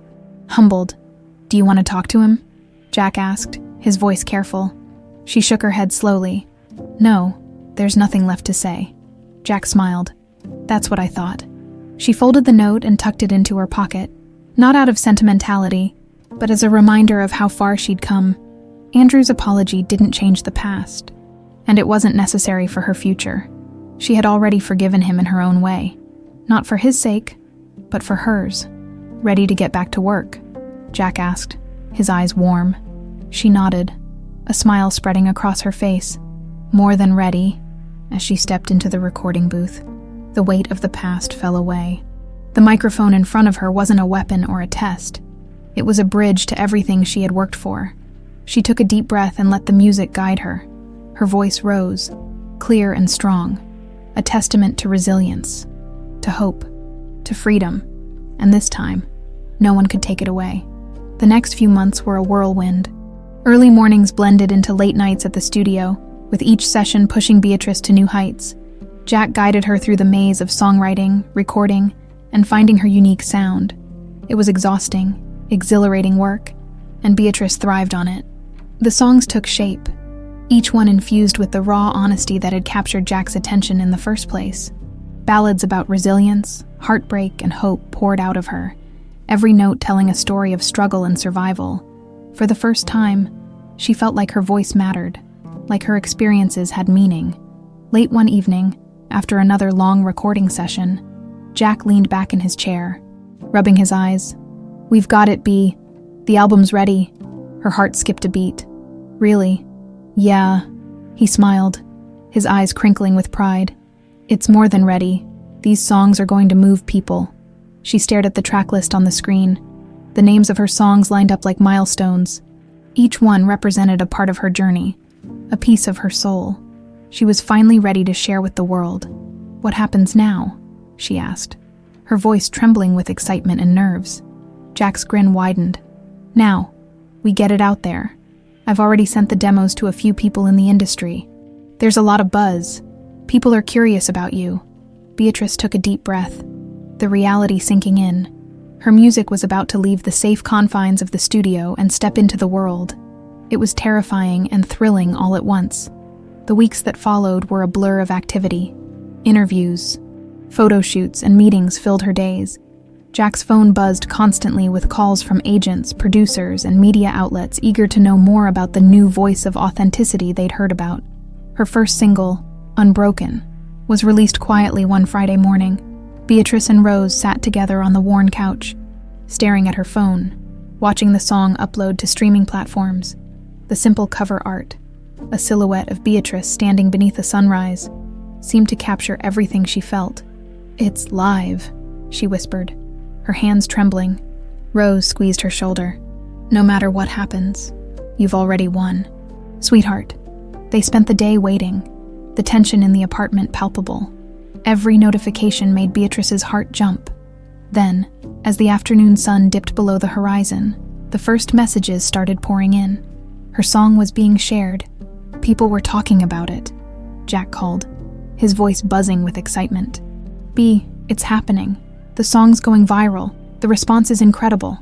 humbled. "Do you want to talk to him?" Jack asked, his voice careful. She shook her head slowly. "No, there's nothing left to say." Jack smiled. "That's what I thought." She folded the note and tucked it into her pocket, not out of sentimentality, but as a reminder of how far she'd come. Andrew's apology didn't change the past, and it wasn't necessary for her future. She had already forgiven him in her own way, not for his sake, but for hers. "Ready to get back to work?" Jack asked, his eyes warm. She nodded, a smile spreading across her face. More than ready. As she stepped into the recording booth, the weight of the past fell away. The microphone in front of her wasn't a weapon or a test. It was a bridge to everything she had worked for. She took a deep breath and let the music guide her. Her voice rose, clear and strong, a testament to resilience, to hope, to freedom, and this time, no one could take it away. The next few months were a whirlwind. Early mornings blended into late nights at the studio, with each session pushing Beatrice to new heights. Jack guided her through the maze of songwriting, recording, and finding her unique sound. It was exhausting, exhilarating work, and Beatrice thrived on it. The songs took shape, each one infused with the raw honesty that had captured Jack's attention in the first place. Ballads about resilience, heartbreak, and hope poured out of her, every note telling a story of struggle and survival. For the first time, she felt like her voice mattered, like her experiences had meaning. Late one evening, after another long recording session, Jack leaned back in his chair, rubbing his eyes. "We've got it, B. The album's ready." Her heart skipped a beat. "Really?" "Yeah." He smiled, his eyes crinkling with pride. "It's more than ready. These songs are going to move people." She stared at the track list on the screen. The names of her songs lined up like milestones. Each one represented a part of her journey, a piece of her soul. She was finally ready to share with the world. "What happens now?" she asked, her voice trembling with excitement and nerves. Jack's grin widened. "Now, we get it out there. I've already sent the demos to a few people in the industry. There's a lot of buzz. People are curious about you." Beatrice took a deep breath, the reality sinking in. Her music was about to leave the safe confines of the studio and step into the world. It was terrifying and thrilling all at once. The weeks that followed were a blur of activity. Interviews, photo shoots, and meetings filled her days. Jack's phone buzzed constantly with calls from agents, producers, and media outlets eager to know more about the new voice of authenticity they'd heard about. Her first single, Unbroken, was released quietly one Friday morning. Beatrice and Rose sat together on the worn couch, staring at her phone, watching the song upload to streaming platforms. The simple cover art, a silhouette of Beatrice standing beneath a sunrise, seemed to capture everything she felt. "It's live," she whispered, her hands trembling. Rose squeezed her shoulder. "No matter what happens, you've already won." "Sweetheart." They spent the day waiting, the tension in the apartment palpable. Every notification made Beatrice's heart jump. Then, as the afternoon sun dipped below the horizon, the first messages started pouring in. Her song was being shared. People were talking about it. Jack called, his voice buzzing with excitement. "B, it's happening. The song's going viral. The response is incredible."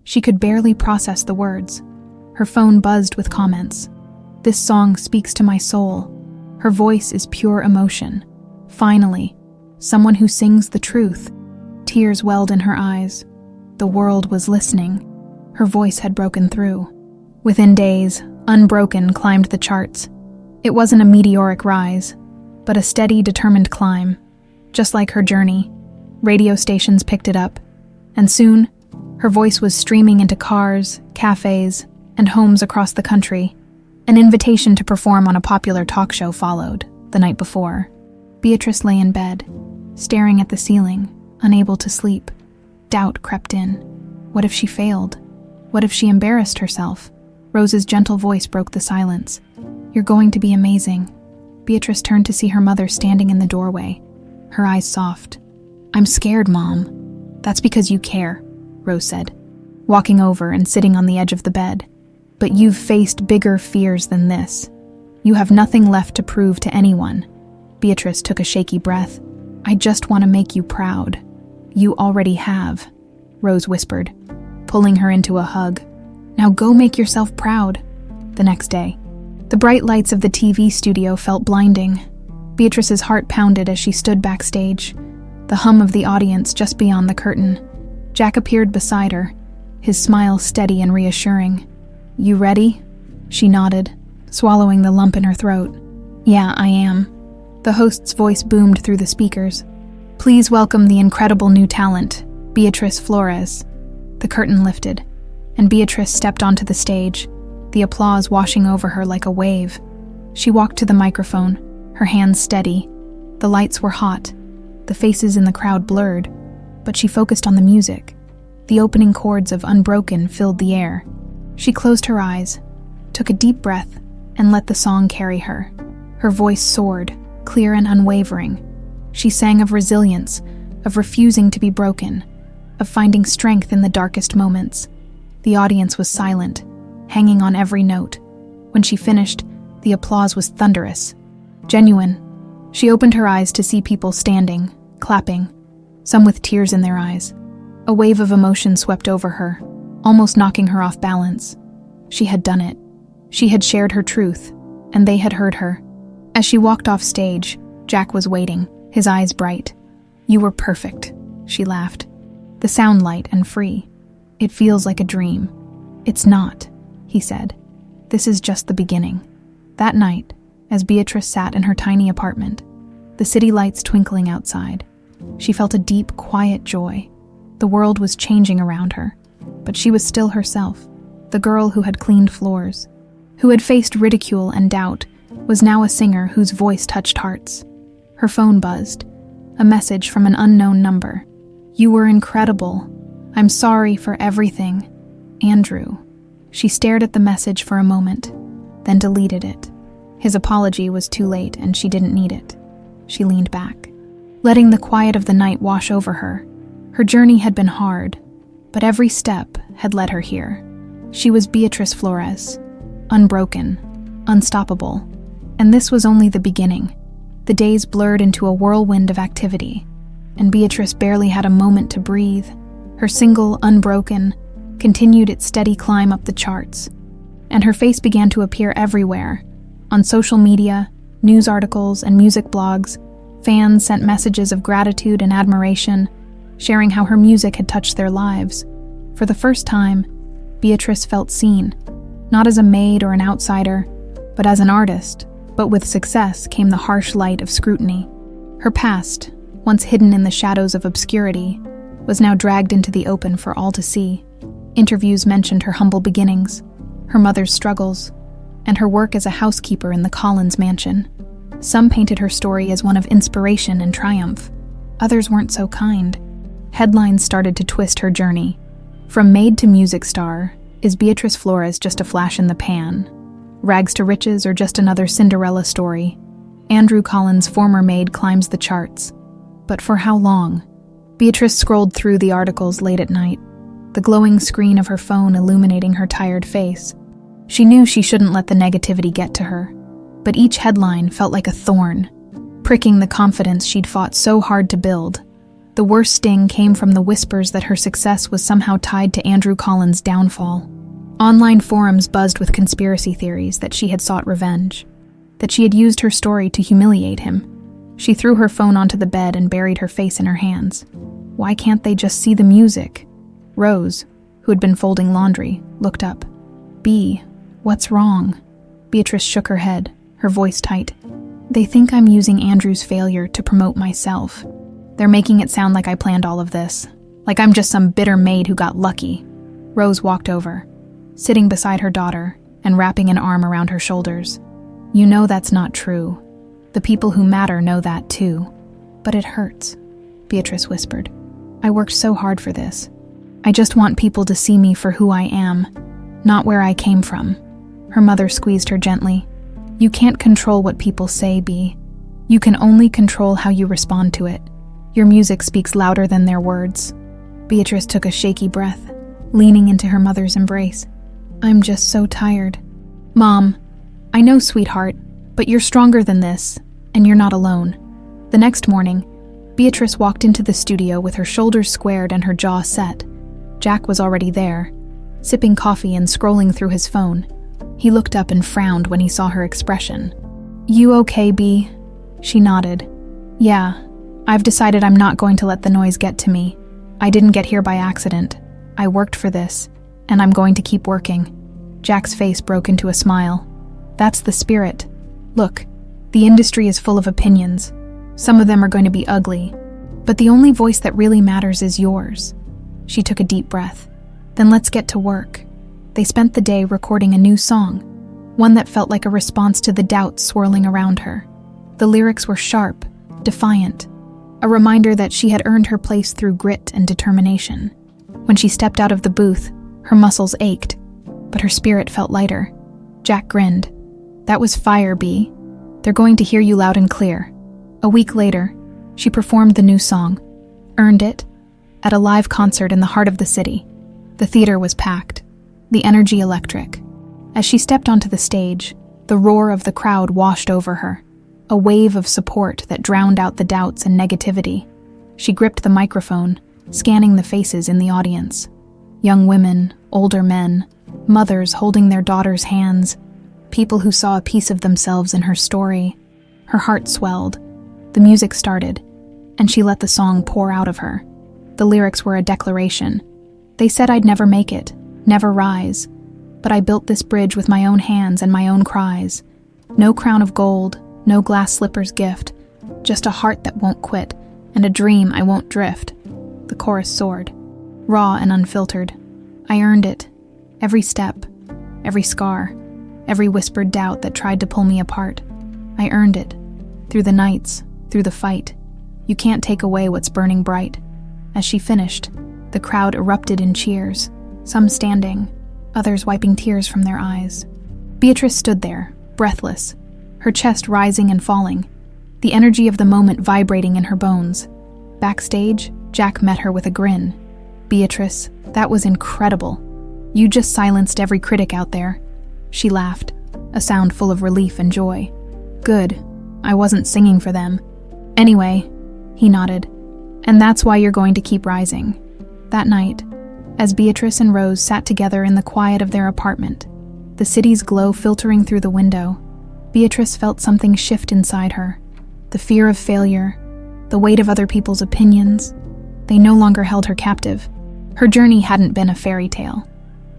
She could barely process the words. Her phone buzzed with comments. "This song speaks to my soul. Her voice is pure emotion. Finally, someone who sings the truth." Tears welled in her eyes. The world was listening. Her voice had broken through. Within days, Unbroken climbed the charts. It wasn't a meteoric rise, but a steady, determined climb. Just like her journey, radio stations picked it up, and soon, her voice was streaming into cars, cafes, and homes across the country. An invitation to perform on a popular talk show followed, the night before. Beatrice lay in bed, staring at the ceiling, unable to sleep. Doubt crept in. What if she failed? What if she embarrassed herself? Rose's gentle voice broke the silence. "You're going to be amazing. Beatrice turned to see her mother standing in the doorway, her eyes soft. "I'm scared, Mom." "That's because you care," Rose said, walking over and sitting on the edge of the bed. "But you've faced bigger fears than this. You have nothing left to prove to anyone." Beatrice took a shaky breath. "I just want to make you proud." "You already have," Rose whispered, pulling her into a hug. "Now go make yourself proud." The next day, the bright lights of the TV studio felt blinding. Beatrice's heart pounded as she stood backstage, the hum of the audience just beyond the curtain. Jack appeared beside her, his smile steady and reassuring. "You ready?" She nodded, swallowing the lump in her throat. "Yeah, I am." The host's voice boomed through the speakers. "Please welcome the incredible new talent, Beatrice Flores." The curtain lifted, and Beatrice stepped onto the stage, the applause washing over her like a wave. She walked to the microphone, her hands steady. The lights were hot, the faces in the crowd blurred, but she focused on the music. The opening chords of Unbroken filled the air. She closed her eyes, took a deep breath, and let the song carry her. Her voice soared, clear and unwavering. She sang of resilience, of refusing to be broken, of finding strength in the darkest moments. The audience was silent, hanging on every note. When she finished, the applause was thunderous, genuine. She opened her eyes to see people standing, clapping, some with tears in their eyes. A wave of emotion swept over her, almost knocking her off balance. She had done it. She had shared her truth, and they had heard her. As she walked off stage, Jack was waiting, his eyes bright. "You were perfect," she laughed. "The sound light and free. It feels like a dream." "It's not," he said. "This is just the beginning." That night, as Beatrice sat in her tiny apartment, the city lights twinkling outside, she felt a deep, quiet joy. The world was changing around her, but she was still herself. The girl who had cleaned floors, who had faced ridicule and doubt, was now a singer whose voice touched hearts. Her phone buzzed, a message from an unknown number. "You were incredible. I'm sorry for everything. Andrew." She stared at the message for a moment, then deleted it. His apology was too late, and she didn't need it. She leaned back, letting the quiet of the night wash over her. Her journey had been hard, but every step had led her here. She was Beatrice Flores, unbroken, unstoppable. And this was only the beginning. The days blurred into a whirlwind of activity, and Beatrice barely had a moment to breathe. Her single, Unbroken, continued its steady climb up the charts, and her face began to appear everywhere. On social media, news articles, and music blogs, fans sent messages of gratitude and admiration, sharing how her music had touched their lives. For the first time, Beatrice felt seen, not as a maid or an outsider, but as an artist. But with success came the harsh light of scrutiny. Her past, once hidden in the shadows of obscurity, was now dragged into the open for all to see. Interviews mentioned her humble beginnings, her mother's struggles, and her work as a housekeeper in the Collins mansion. Some painted her story as one of inspiration and triumph. Others weren't so kind. Headlines started to twist her journey. From maid to music star, is Beatrice Flores just a flash in the pan? Rags to riches or just another Cinderella story? Andrew Collins' former maid climbs the charts. But for how long? Beatrice scrolled through the articles late at night, the glowing screen of her phone illuminating her tired face. She knew she shouldn't let the negativity get to her, but each headline felt like a thorn, pricking the confidence she'd fought so hard to build. The worst sting came from the whispers that her success was somehow tied to Andrew Collins' downfall. Online forums buzzed with conspiracy theories that she had sought revenge, that she had used her story to humiliate him. She threw her phone onto the bed and buried her face in her hands. Why can't they just see the music? Rose, who had been folding laundry, looked up. "B, what's wrong?" Beatrice shook her head, her voice tight. "They think I'm using Andrew's failure to promote myself. They're making it sound like I planned all of this, like I'm just some bitter maid who got lucky." Rose walked over, sitting beside her daughter and wrapping an arm around her shoulders. "You know that's not true. The people who matter know that too. But it hurts," Beatrice whispered. "I worked so hard for this. I just want people to see me for who I am, not where I came from." Her mother squeezed her gently. You can't control what people say, Bea. You can only control how you respond to it. Your music speaks louder than their words. Beatrice took a shaky breath, leaning into her mother's embrace. I'm just so tired. Mom, I know, sweetheart, but you're stronger than this, and you're not alone. The next morning, Beatrice walked into the studio with her shoulders squared and her jaw set. Jack was already there, sipping coffee and scrolling through his phone. He looked up and frowned when he saw her expression. You okay, Bea? She nodded. Yeah, I've decided I'm not going to let the noise get to me. I didn't get here by accident. I worked for this, and I'm going to keep working. Jack's face broke into a smile. That's the spirit. Look, the industry is full of opinions. Some of them are going to be ugly, but the only voice that really matters is yours. She took a deep breath. Then let's get to work. They spent the day recording a new song, one that felt like a response to the doubts swirling around her. The lyrics were sharp, defiant, a reminder that she had earned her place through grit and determination. When she stepped out of the booth, her muscles ached, but her spirit felt lighter. Jack grinned. That was fire, Bea. They're going to hear you loud and clear. A week later, she performed the new song, Earned It, at a live concert in the heart of the city. The theater was packed, the energy electric. As she stepped onto the stage, the roar of the crowd washed over her, a wave of support that drowned out the doubts and negativity. She gripped the microphone, scanning the faces in the audience. Young women, older men, mothers holding their daughters' hands, people who saw a piece of themselves in her story. Her heart swelled. The music started, and she let the song pour out of her. The lyrics were a declaration. They said I'd never make it, never rise, but I built this bridge with my own hands and my own cries. No crown of gold, no glass slippers gift, just a heart that won't quit, and a dream I won't drift. The chorus soared, raw and unfiltered. I earned it. Every step, every scar, every whispered doubt that tried to pull me apart. I earned it. Through the nights, through the fight. You can't take away what's burning bright. As she finished, the crowd erupted in cheers, some standing, others wiping tears from their eyes. Beatrice stood there, breathless, her chest rising and falling, the energy of the moment vibrating in her bones. Backstage, Jack met her with a grin. Beatrice, that was incredible. You just silenced every critic out there. She laughed, a sound full of relief and joy. Good. I wasn't singing for them. Anyway, he nodded. And that's why you're going to keep rising. That night, as Beatrice and Rose sat together in the quiet of their apartment, the city's glow filtering through the window, Beatrice felt something shift inside her. The fear of failure, the weight of other people's opinions, they no longer held her captive. Her journey hadn't been a fairy tale.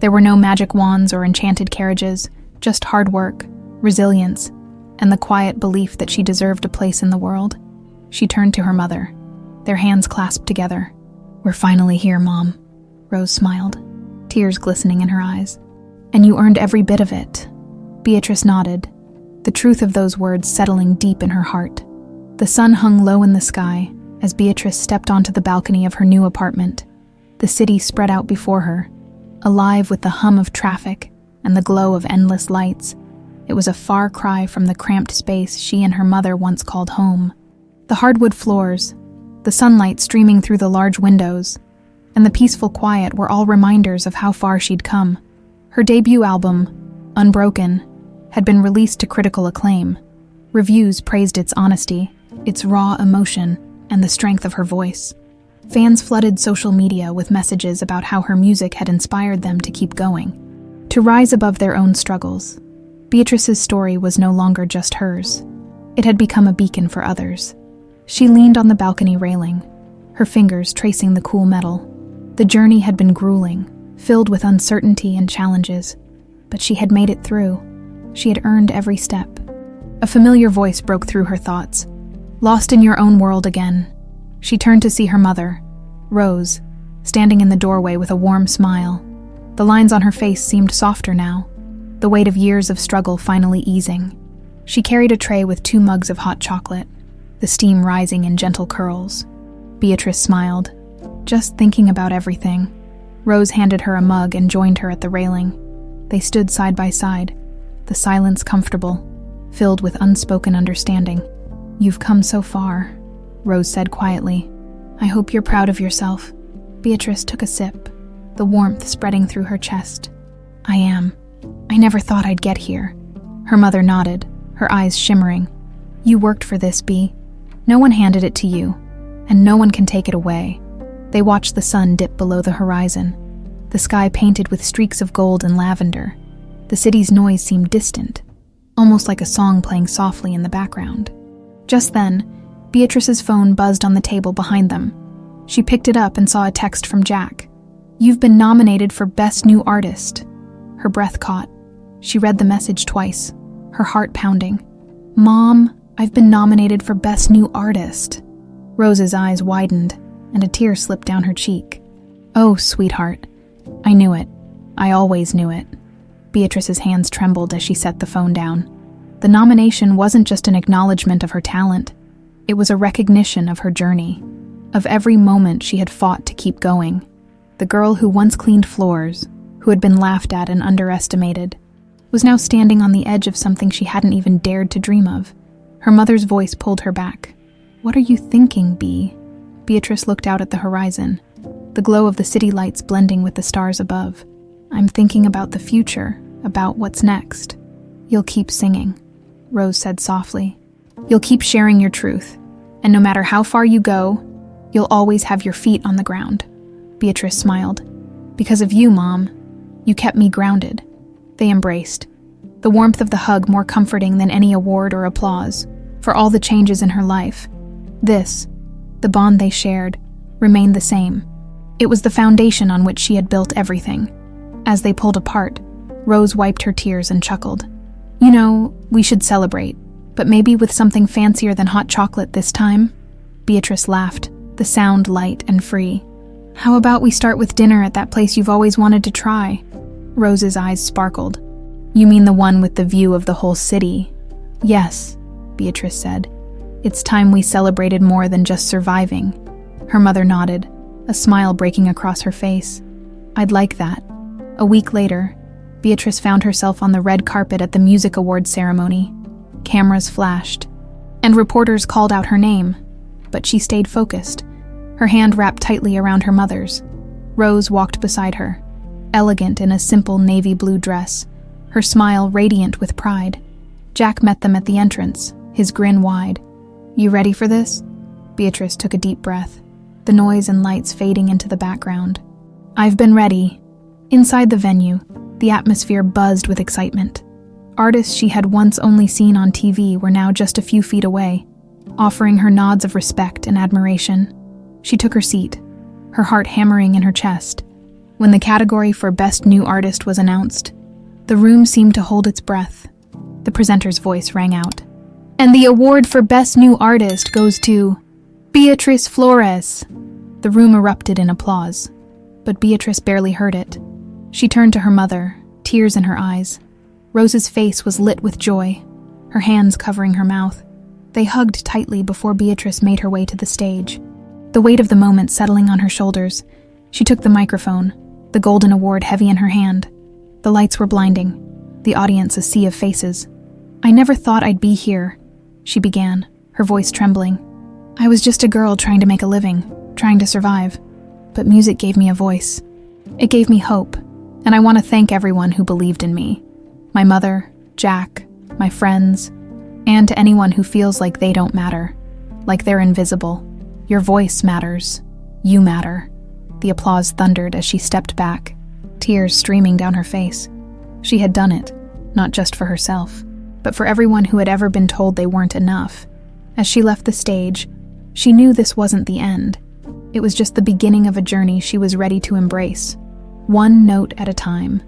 There were no magic wands or enchanted carriages, just hard work, resilience, and the quiet belief that she deserved a place in the world. She turned to her mother, their hands clasped together. We're finally here, Mom. Rose smiled, tears glistening in her eyes. And you earned every bit of it. Beatrice nodded, the truth of those words settling deep in her heart. The sun hung low in the sky as Beatrice stepped onto the balcony of her new apartment. The city spread out before her, alive with the hum of traffic and the glow of endless lights. It was a far cry from the cramped space she and her mother once called home. The hardwood floors, the sunlight streaming through the large windows, and the peaceful quiet were all reminders of how far she'd come. Her debut album, Unbroken, had been released to critical acclaim. Reviews praised its honesty, its raw emotion, and the strength of her voice. Fans flooded social media with messages about how her music had inspired them to keep going, to rise above their own struggles. Beatrice's story was no longer just hers. It had become a beacon for others. She leaned on the balcony railing, her fingers tracing the cool metal. The journey had been grueling, filled with uncertainty and challenges, but she had made it through. She had earned every step. A familiar voice broke through her thoughts. Lost in your own world again. She turned to see her mother, Rose, standing in the doorway with a warm smile. The lines on her face seemed softer now, the weight of years of struggle finally easing. She carried a tray with 2 mugs of hot chocolate, the steam rising in gentle curls. Beatrice smiled, just thinking about everything. Rose handed her a mug and joined her at the railing. They stood side by side, the silence comfortable. filled with unspoken understanding. "You've come so far," Rose said quietly. "I hope you're proud of yourself." Beatrice took a sip, the warmth spreading through her chest. "I am. I never thought I'd get here." Her mother nodded, her eyes shimmering. "You worked for this, Bea. No one handed it to you, and no one can take it away." They watched the sun dip below the horizon, the sky painted with streaks of gold and lavender. The city's noise seemed distant, almost like a song playing softly in the background. Just then, Beatrice's phone buzzed on the table behind them. She picked it up and saw a text from Jack. "You've been nominated for Best New Artist." Her breath caught. She read the message twice, her heart pounding. "Mom, I've been nominated for Best New Artist." Rose's eyes widened, and a tear slipped down her cheek. "Oh, sweetheart. I knew it. I always knew it." Beatrice's hands trembled as she set the phone down. The nomination wasn't just an acknowledgement of her talent. It was a recognition of her journey, of every moment she had fought to keep going. The girl who once cleaned floors, who had been laughed at and underestimated, was now standing on the edge of something she hadn't even dared to dream of. Her mother's voice pulled her back. "What are you thinking, Bea?" Beatrice looked out at the horizon, the glow of the city lights blending with the stars above. "I'm thinking about the future, about what's next." "You'll keep singing," Rose said softly. "You'll keep sharing your truth, and no matter how far you go, you'll always have your feet on the ground." Beatrice smiled. "Because of you, Mom. You kept me grounded." They embraced, the warmth of the hug more comforting than any award or applause, for all the changes in her life. This, the bond they shared, remained the same. It was the foundation on which she had built everything. As they pulled apart, Rose wiped her tears and chuckled. "You know, we should celebrate, but maybe with something fancier than hot chocolate this time?" Beatrice laughed, the sound light and free. "How about we start with dinner at that place you've always wanted to try?" Rose's eyes sparkled. "You mean the one with the view of the whole city?" "Yes," Beatrice said. "It's time we celebrated more than just surviving." Her mother nodded, a smile breaking across her face. "I'd like that." A week later, Beatrice found herself on the red carpet at the music awards ceremony. Cameras flashed, and reporters called out her name, but she stayed focused, her hand wrapped tightly around her mother's. Rose walked beside her, elegant in a simple navy blue dress, her smile radiant with pride. Jack met them at the entrance, his grin wide. "You ready for this?" Beatrice took a deep breath, the noise and lights fading into the background. "I've been ready." Inside the venue, the atmosphere buzzed with excitement. Artists she had once only seen on TV were now just a few feet away, offering her nods of respect and admiration. She took her seat, her heart hammering in her chest. When the category for Best New Artist was announced, the room seemed to hold its breath. The presenter's voice rang out. "And the award for Best New Artist goes to Beatrice Flores." The room erupted in applause, but Beatrice barely heard it. She turned to her mother, tears in her eyes. Rose's face was lit with joy, her hands covering her mouth. They hugged tightly before Beatrice made her way to the stage. The weight of the moment settling on her shoulders, she took the microphone, the golden award heavy in her hand. The lights were blinding, the audience a sea of faces. "I never thought I'd be here," she began, her voice trembling. "I was just a girl trying to make a living, trying to survive. But music gave me a voice. It gave me hope, and I want to thank everyone who believed in me. My mother, Jack, my friends, and to anyone who feels like they don't matter, like they're invisible. Your voice matters. You matter." The applause thundered as she stepped back, tears streaming down her face. She had done it, not just for herself, but for everyone who had ever been told they weren't enough. As she left the stage, she knew this wasn't the end. It was just the beginning of a journey she was ready to embrace, one note at a time.